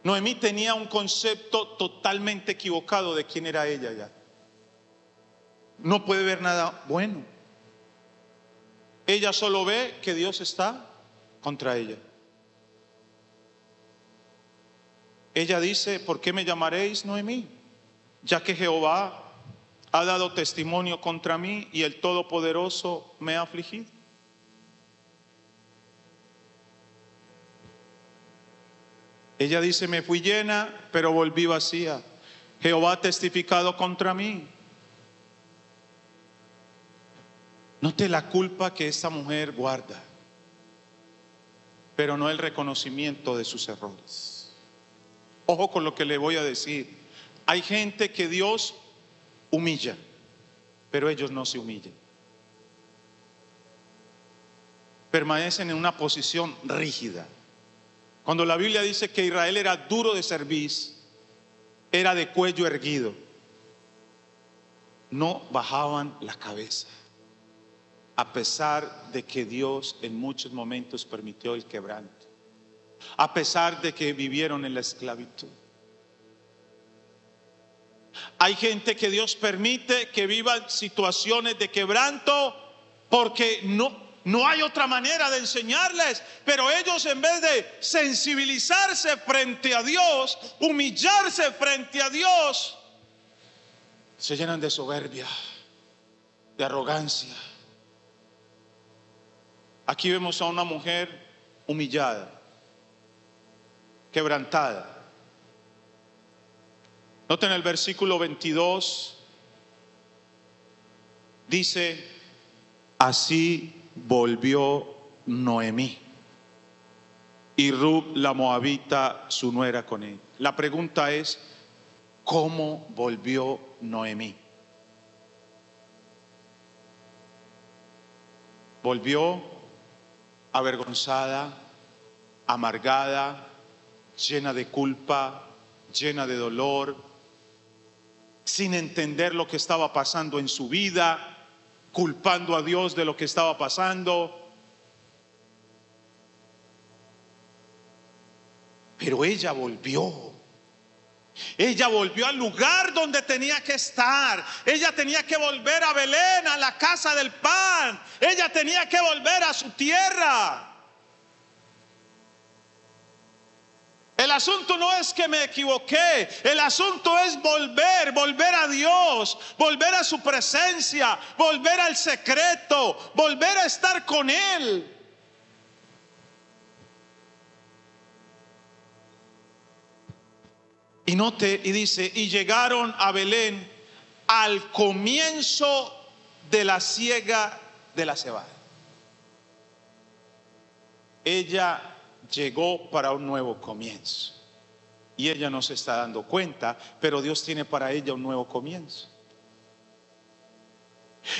Noemí tenía un concepto totalmente equivocado de quién era ella ya. No puede ver nada bueno. Ella solo ve que Dios está contra ella. Ella dice, ¿por qué me llamaréis Noemí? Ya que Jehová ha dado testimonio contra mí y el Todopoderoso me ha afligido. Ella dice, me fui llena, pero volví vacía. Jehová ha testificado contra mí. Note la culpa que esta mujer guarda, pero no el reconocimiento de sus errores. Ojo con lo que le voy a decir. Hay gente que Dios humilla, pero ellos no se humillan. Permanecen en una posición rígida. Cuando la Biblia dice que Israel era duro de cerviz, era de cuello erguido. No bajaban la cabeza, a pesar de que Dios en muchos momentos permitió el quebranto, a pesar de que vivieron en la esclavitud. Hay gente que Dios permite que vivan situaciones de quebranto porque no hay otra manera de enseñarles, pero ellos, en vez de sensibilizarse frente a Dios, humillarse frente a Dios, se llenan de soberbia, de arrogancia. Aquí vemos a una mujer humillada, quebrantada. Noten el versículo 22, dice, así volvió Noemí y Rut la moabita, su nuera, con él. La pregunta es, ¿cómo volvió Noemí? Volvió avergonzada, amargada, llena de culpa, llena de dolor, sin entender lo que estaba pasando en su vida, culpando a Dios de lo que estaba pasando. Pero ella volvió. Ella volvió al lugar donde tenía que estar. Ella tenía que volver a Belén, a la casa del pan. Ella tenía que volver a su tierra. El asunto no es que me equivoqué. El asunto es volver a Dios, volver a su presencia, volver al secreto, volver a estar con Él. Y note, y dice, y llegaron a Belén al comienzo de la siega de la cebada. Ella llegó para un nuevo comienzo. Y ella no se está dando cuenta, pero Dios tiene para ella un nuevo comienzo.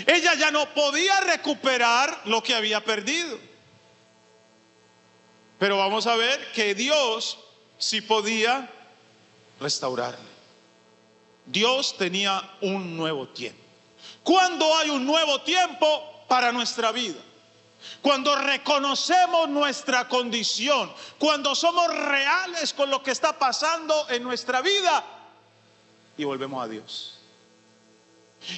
Ella ya no podía recuperar lo que había perdido. Pero vamos a ver que Dios sí podía restaurarle. Dios tenía un nuevo tiempo. ¿Cuándo hay un nuevo tiempo para nuestra vida? Cuando reconocemos nuestra condición, cuando somos reales con lo que está pasando en nuestra vida y volvemos a Dios.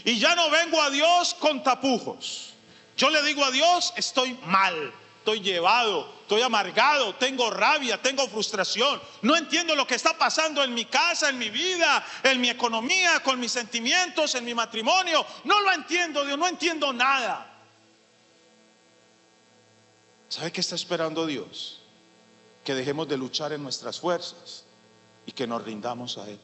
Y ya no vengo a Dios con tapujos. Yo le digo a Dios, estoy mal, estoy llevado, estoy amargado, tengo rabia, tengo frustración, no entiendo lo que está pasando en mi casa, en mi vida, en mi economía, con mis sentimientos, en mi matrimonio. No lo entiendo, Dios, no entiendo nada. ¿Sabe qué está esperando Dios? Que dejemos de luchar en nuestras fuerzas y que nos rindamos a Él.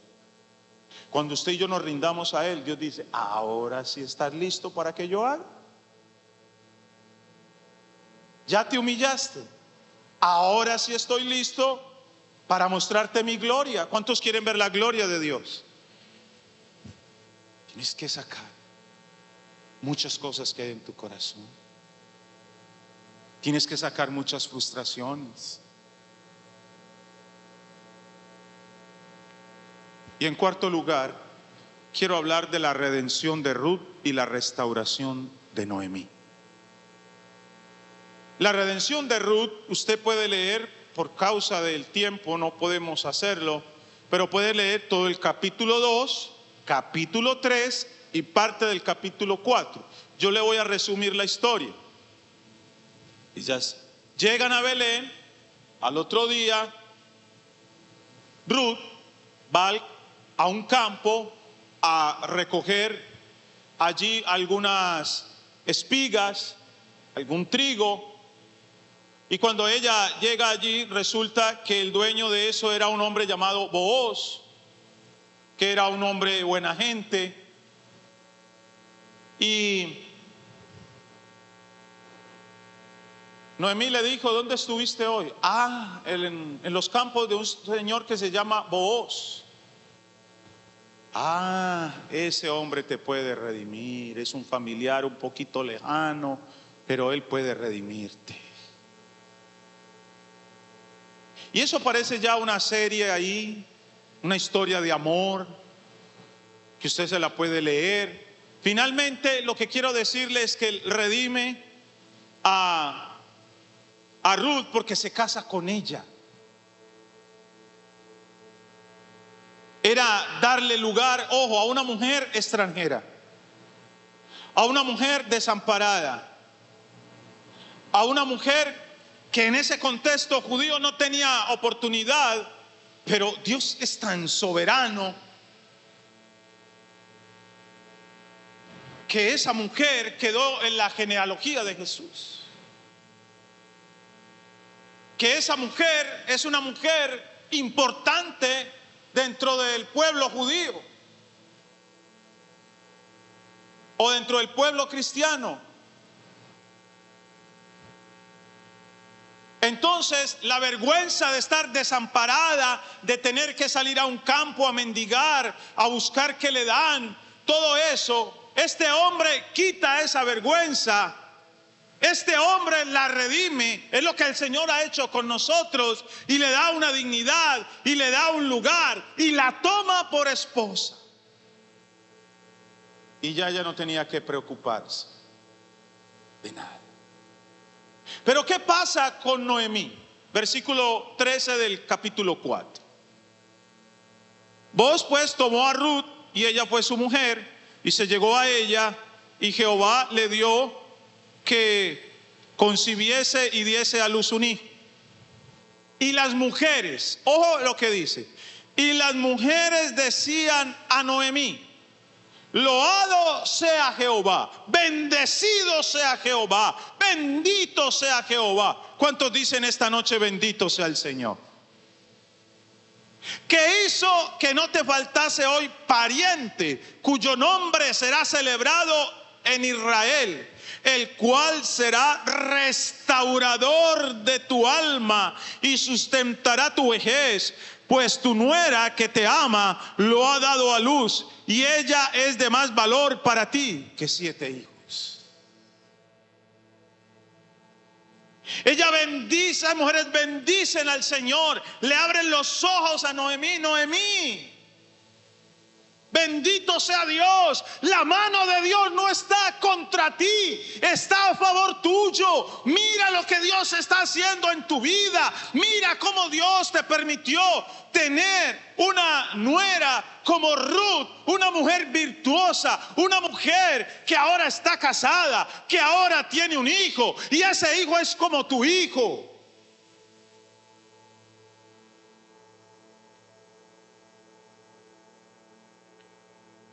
Cuando usted y yo nos rindamos a Él, Dios dice, ahora sí estás listo para que yo haga. Ya te humillaste, ahora sí estoy listo para mostrarte mi gloria. ¿Cuántos quieren ver la gloria de Dios? Tienes que sacar muchas cosas que hay en tu corazón. Tienes que sacar muchas frustraciones. Y en cuarto lugar, quiero hablar de la redención de Ruth y la restauración de Noemí. La redención de Ruth, usted puede leer, por causa del tiempo no podemos hacerlo, pero puede leer todo el capítulo 2, capítulo 3 y parte del capítulo 4. Yo le voy a resumir la historia. Ellas llegan a Belén. Al otro día Ruth va a un campo a recoger allí algunas espigas, algún trigo. Y cuando ella llega allí, resulta que el dueño de eso era un hombre llamado Booz, que era un hombre buena gente. Y Noemí le dijo, ¿dónde estuviste hoy? En los campos de un señor que se llama Booz. Ese hombre te puede redimir. Es un familiar un poquito lejano, pero él puede redimirte. Y eso parece ya una serie ahí, una historia de amor, que usted se la puede leer. Finalmente, lo que quiero decirle es que él redime a Ruth porque se casa con ella. Era darle lugar, ojo, a una mujer extranjera, a una mujer desamparada, a una mujer que en ese contexto judío no tenía oportunidad, pero Dios es tan soberano que esa mujer quedó en la genealogía de Jesús. Que esa mujer es una mujer importante dentro del pueblo judío o dentro del pueblo cristiano. Entonces, la vergüenza de estar desamparada, de tener que salir a un campo a mendigar, a buscar qué le dan, todo eso, este hombre quita esa vergüenza. Este hombre la redime. Es lo que el Señor ha hecho con nosotros, y le da una dignidad y le da un lugar y la toma por esposa. Y ya no tenía que preocuparse de nada. Pero ¿qué pasa con Noemí? versículo 13 del capítulo 4. Booz pues tomó a Ruth, y ella fue su mujer, y se llegó a ella, y Jehová le dio que concibiese y diese a luz un hijo. Y las mujeres, ojo lo que dice, y las mujeres decían a Noemí: loado sea Jehová, bendecido sea Jehová, bendito sea Jehová. ¿Cuántos dicen esta noche bendito sea el Señor? Que hizo que no te faltase hoy pariente, cuyo nombre será celebrado en Israel, el cual será restaurador de tu alma y sustentará tu vejez, pues tu nuera que te ama lo ha dado a luz, y ella es de más valor para ti que 7 hijos. Ella bendice, las mujeres bendicen al Señor, le abren los ojos a Noemí. Noemí, bendito sea Dios, la mano de Dios no está contra ti, está a favor tuyo. Mira lo que Dios está haciendo en tu vida, mira cómo Dios te permitió tener una nuera como Ruth, una mujer virtuosa, una mujer que ahora está casada, que ahora tiene un hijo, y ese hijo es como tu hijo.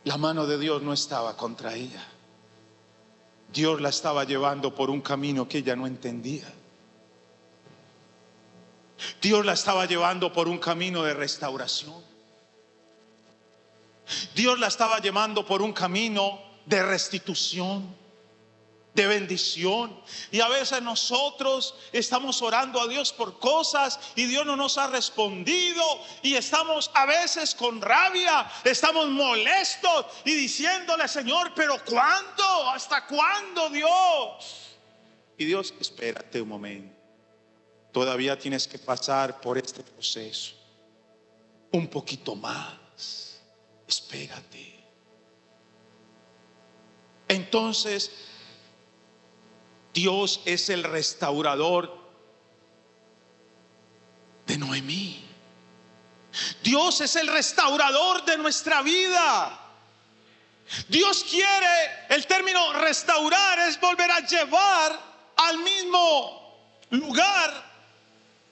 La mano de Dios no estaba contra ella. Dios la estaba llevando por un camino que ella no entendía. Dios la estaba llevando por un camino de restauración. Dios la estaba llevando por un camino de restitución, de bendición. Y a veces nosotros estamos orando a Dios por cosas y Dios no nos ha respondido, y estamos a veces con rabia, estamos molestos y diciéndole: Señor, pero ¿cuándo? ¿Hasta cuándo, Dios? Y Dios: espérate un momento, todavía tienes que pasar por este proceso un poquito más, espérate. Entonces, Dios es el restaurador de Noemí. Dios es el restaurador de nuestra vida. Dios quiere, el término restaurar es volver a llevar al mismo lugar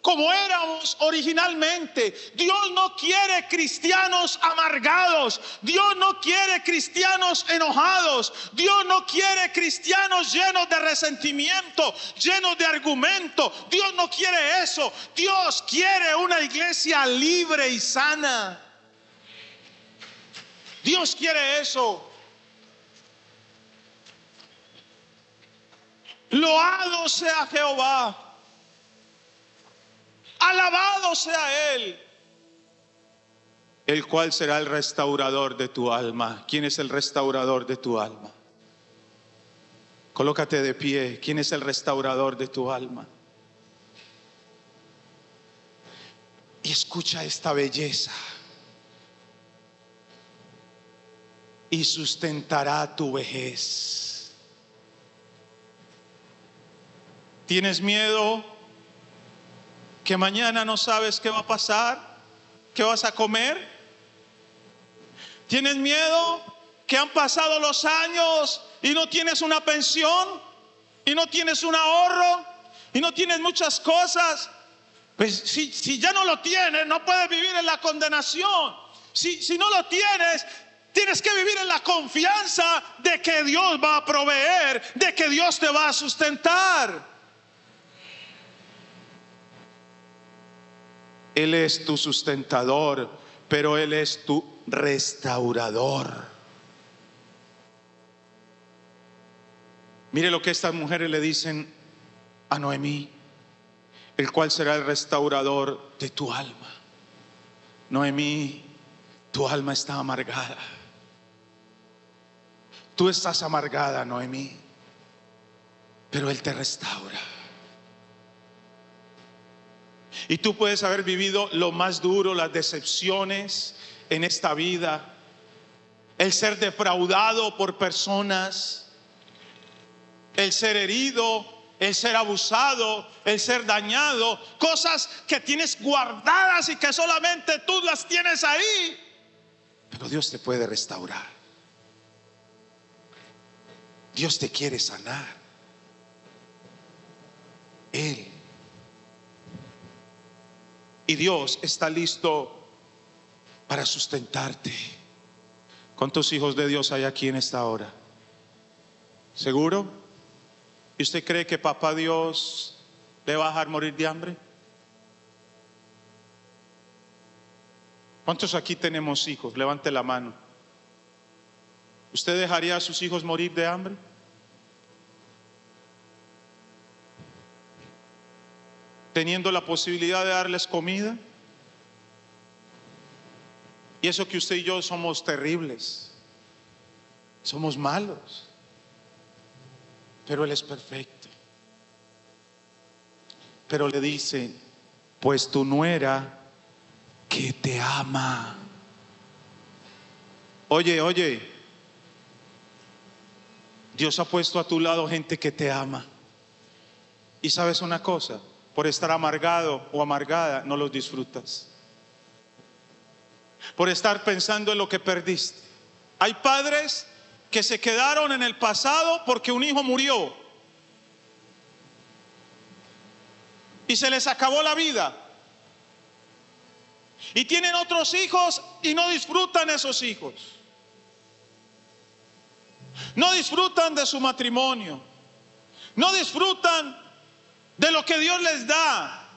como éramos originalmente. Dios no quiere cristianos amargados. Dios no quiere cristianos enojados. Dios no quiere cristianos llenos de resentimiento, llenos de argumento. Dios no quiere eso. Dios quiere una iglesia libre y sana. Dios quiere eso. Loado sea Jehová, alabado sea Él, el cual será el restaurador de tu alma. ¿Quién es el restaurador de tu alma? Colócate de pie. ¿Quién es el restaurador de tu alma? Y escucha esta belleza. Y sustentará tu vejez. ¿Tienes miedo que mañana no sabes qué va a pasar? ¿Qué vas a comer? ¿Tienes miedo que han pasado los años y no tienes una pensión, y no tienes un ahorro, y no tienes muchas cosas? Pues si ya no lo tienes, no puedes vivir en la condenación. Si no lo tienes, tienes que vivir en la confianza de que Dios va a proveer, de que Dios te va a sustentar. Él es tu sustentador, pero Él es tu restaurador. Mire lo que estas mujeres le dicen a Noemí: el cual será el restaurador de tu alma. Noemí, tu alma está amargada. Tú estás amargada, Noemí, pero Él te restaura. Y tú puedes haber vivido lo más duro, las decepciones en esta vida, el ser defraudado por personas, el ser herido el ser abusado, el ser dañado, cosas que tienes guardadas y que solamente tú las tienes ahí. Pero Dios te puede restaurar. Dios te quiere sanar. Él. Y Dios está listo para sustentarte. ¿Cuántos hijos de Dios hay aquí en esta hora? ¿Seguro? ¿Y usted cree que papá Dios le va a dejar morir de hambre? ¿Cuántos aquí tenemos hijos? Levante la mano. ¿Usted dejaría a sus hijos morir de hambre? Teniendo la posibilidad de darles comida. Y eso que usted y yo somos terribles, somos malos, pero Él es perfecto. Pero le dice: pues tu nuera que te ama. Oye, Dios ha puesto a tu lado gente que te ama. Y sabes una cosa, por estar amargado o amargada no los disfrutas. Por estar pensando en lo que perdiste. Hay padres que se quedaron en el pasado porque un hijo murió y se les acabó la vida, y tienen otros hijos y no disfrutan esos hijos, no disfrutan de su matrimonio, no disfrutan de lo que Dios les da.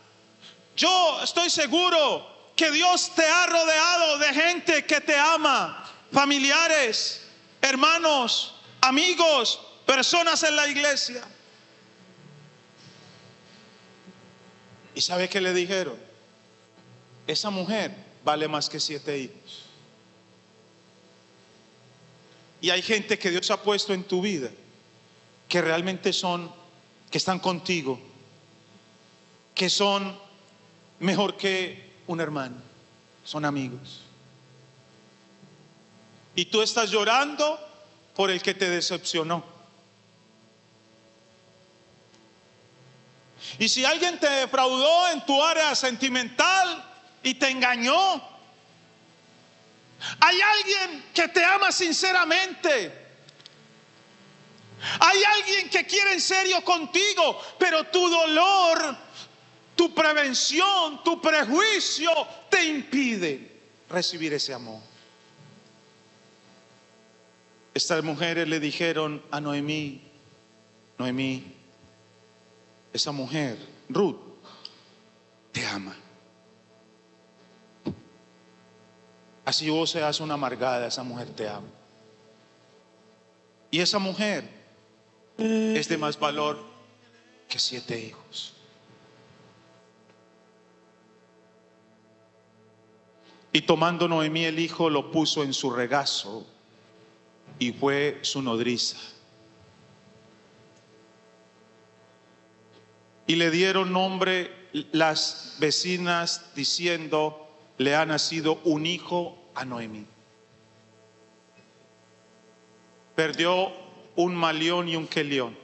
Yo estoy seguro que Dios te ha rodeado de gente que te ama, familiares, hermanos, amigos, personas en la iglesia. ¿Y sabe qué le dijeron? Esa mujer vale más que 7 hijos. Y hay gente que Dios ha puesto en tu vida que realmente que están contigo, que son mejor que un hermano, son amigos. Y tú estás llorando por el que te decepcionó. Y si alguien te defraudó en tu área sentimental y te engañó, hay alguien que te ama sinceramente. Hay alguien que quiere en serio contigo, pero tu dolor, tu prevención, tu prejuicio te impide recibir ese amor. Estas mujeres le dijeron a Noemí: Noemí, esa mujer, Ruth, te ama. Así vos seas una amargada, esa mujer te ama. Y esa mujer es de más valor que 7 hijos. Y tomando Noemí el hijo, lo puso en su regazo y fue su nodriza. Y le dieron nombre las vecinas diciendo: le ha nacido un hijo a Noemí. Perdió un Malión y un Quelión.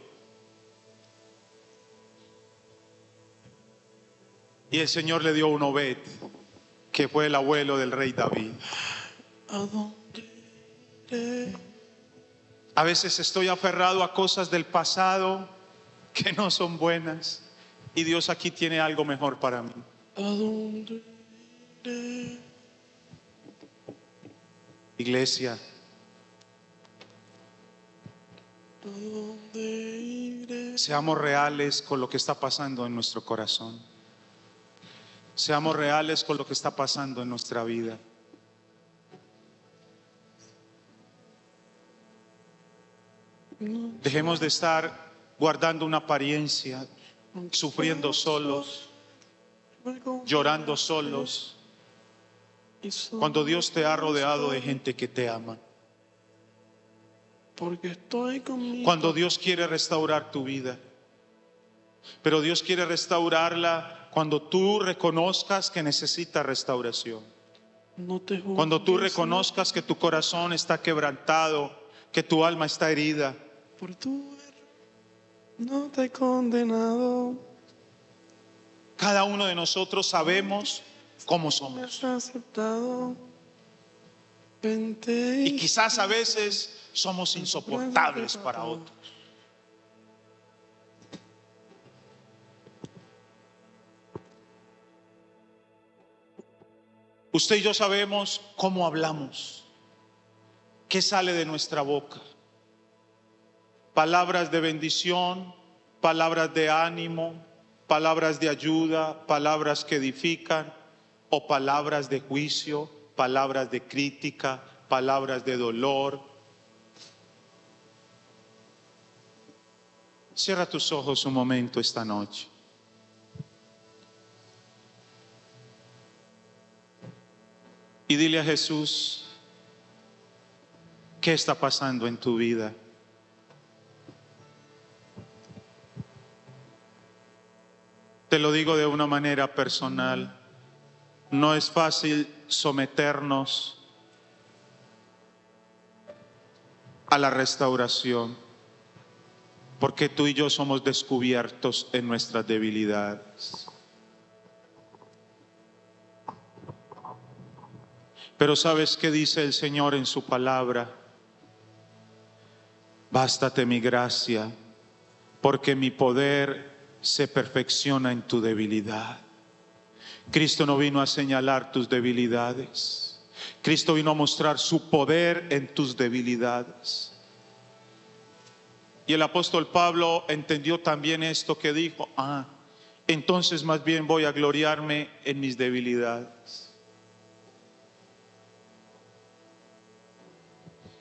Y el Señor le dio un Obed, que fue el abuelo del rey David. A veces estoy aferrado a cosas del pasado que no son buenas, y Dios aquí tiene algo mejor para mí. Iglesia, seamos reales con lo que está pasando en nuestro corazón. Seamos reales con lo que está pasando en nuestra vida. Dejemos de estar guardando una apariencia, sufriendo solos, llorando solos, cuando Dios te ha rodeado de gente que te ama. Cuando Dios quiere restaurar tu vida, pero Dios quiere restaurarla cuando tú reconozcas que necesitas restauración. Cuando tú reconozcas que tu corazón está quebrantado, que tu alma está herida. no te he condenado. Cada uno de nosotros sabemos cómo Me has somos. aceptado. Vente Y quizás a veces somos insoportables para otros. Usted y yo sabemos cómo hablamos, qué sale de nuestra boca. Palabras de bendición, palabras de ánimo, palabras de ayuda, palabras que edifican, o palabras de juicio, palabras de crítica, palabras de dolor. Cierra tus ojos un momento esta noche. Y dile a Jesús, ¿qué está pasando en tu vida? Te lo digo de una manera personal. No es fácil someternos a la restauración, porque tú y yo somos descubiertos en nuestras debilidades. Pero ¿sabes qué dice el Señor en su palabra? Bástate mi gracia, porque mi poder se perfecciona en tu debilidad. Cristo no vino a señalar tus debilidades. Cristo vino a mostrar su poder en tus debilidades. Y el apóstol Pablo entendió también esto, que dijo, entonces más bien voy a gloriarme en mis debilidades.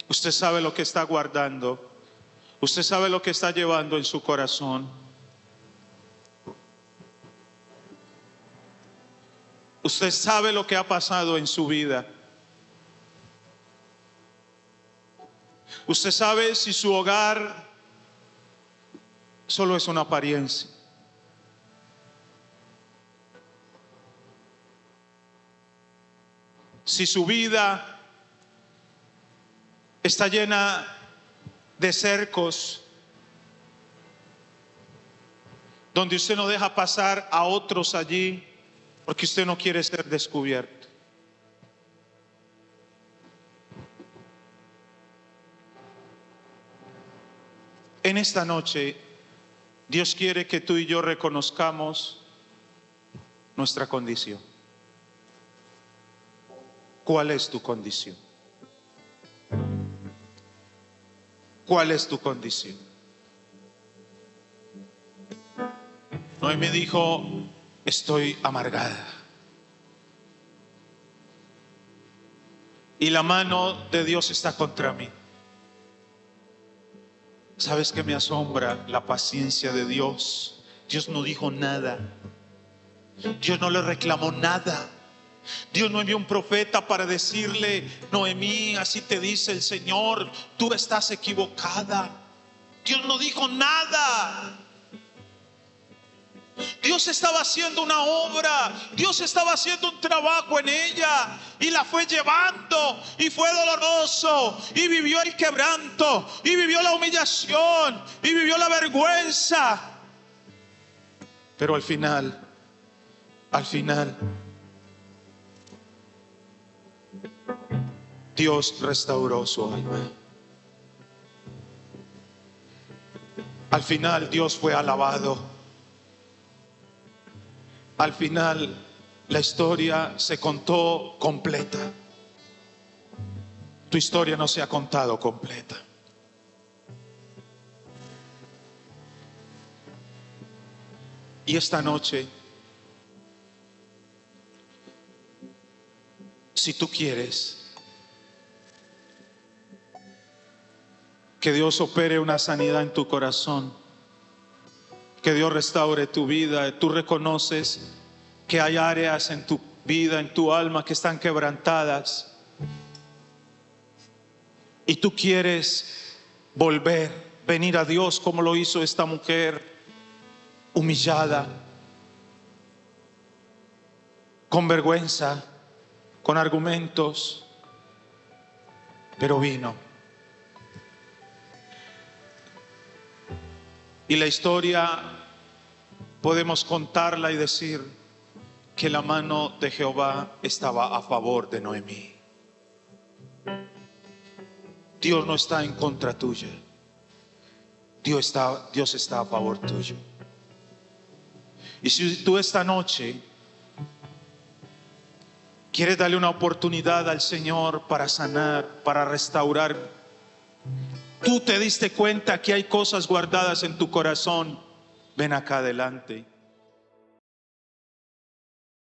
Usted sabe lo que está guardando. Usted sabe lo que está llevando en su corazón. Usted sabe lo que ha pasado en su vida. Usted sabe si su hogar solo es una apariencia. Si su vida está llena de cercos donde usted no deja pasar a otros allí porque usted no quiere ser descubierto. En esta noche, Dios quiere que tú y yo reconozcamos nuestra condición. ¿Cuál es tu condición? ¿Cuál es tu condición? Noemí dijo, estoy amargada. Y la mano de Dios está contra mí. ¿Sabes qué me asombra? La paciencia de Dios. Dios no dijo nada. Dios no le reclamó nada. Dios no envió un profeta para decirle, Noemí, así te dice el Señor, tú estás equivocada. Dios no dijo nada. Dios estaba haciendo una obra, Dios estaba haciendo un trabajo en ella y la fue llevando, y fue doloroso, y vivió el quebranto, y vivió la humillación, y vivió la vergüenza. Pero al final, Dios restauró su alma. Al final Dios fue alabado. Al final la historia se contó completa. Tu historia no se ha contado completa. Y esta noche, si tú quieres que Dios opere una sanidad en tu corazón, que Dios restaure tu vida, tú reconoces que hay áreas en tu vida, en tu alma, que están quebrantadas, y tú quieres venir a Dios como lo hizo esta mujer, humillada, con vergüenza, con argumentos, pero vino. Y la historia podemos contarla y decir que la mano de Jehová estaba a favor de Noemí. Dios no está en contra tuya. Dios está a favor tuyo. Y si tú esta noche quieres darle una oportunidad al Señor para sanar, para restaurar, tú te diste cuenta que hay cosas guardadas en tu corazón, ven acá adelante.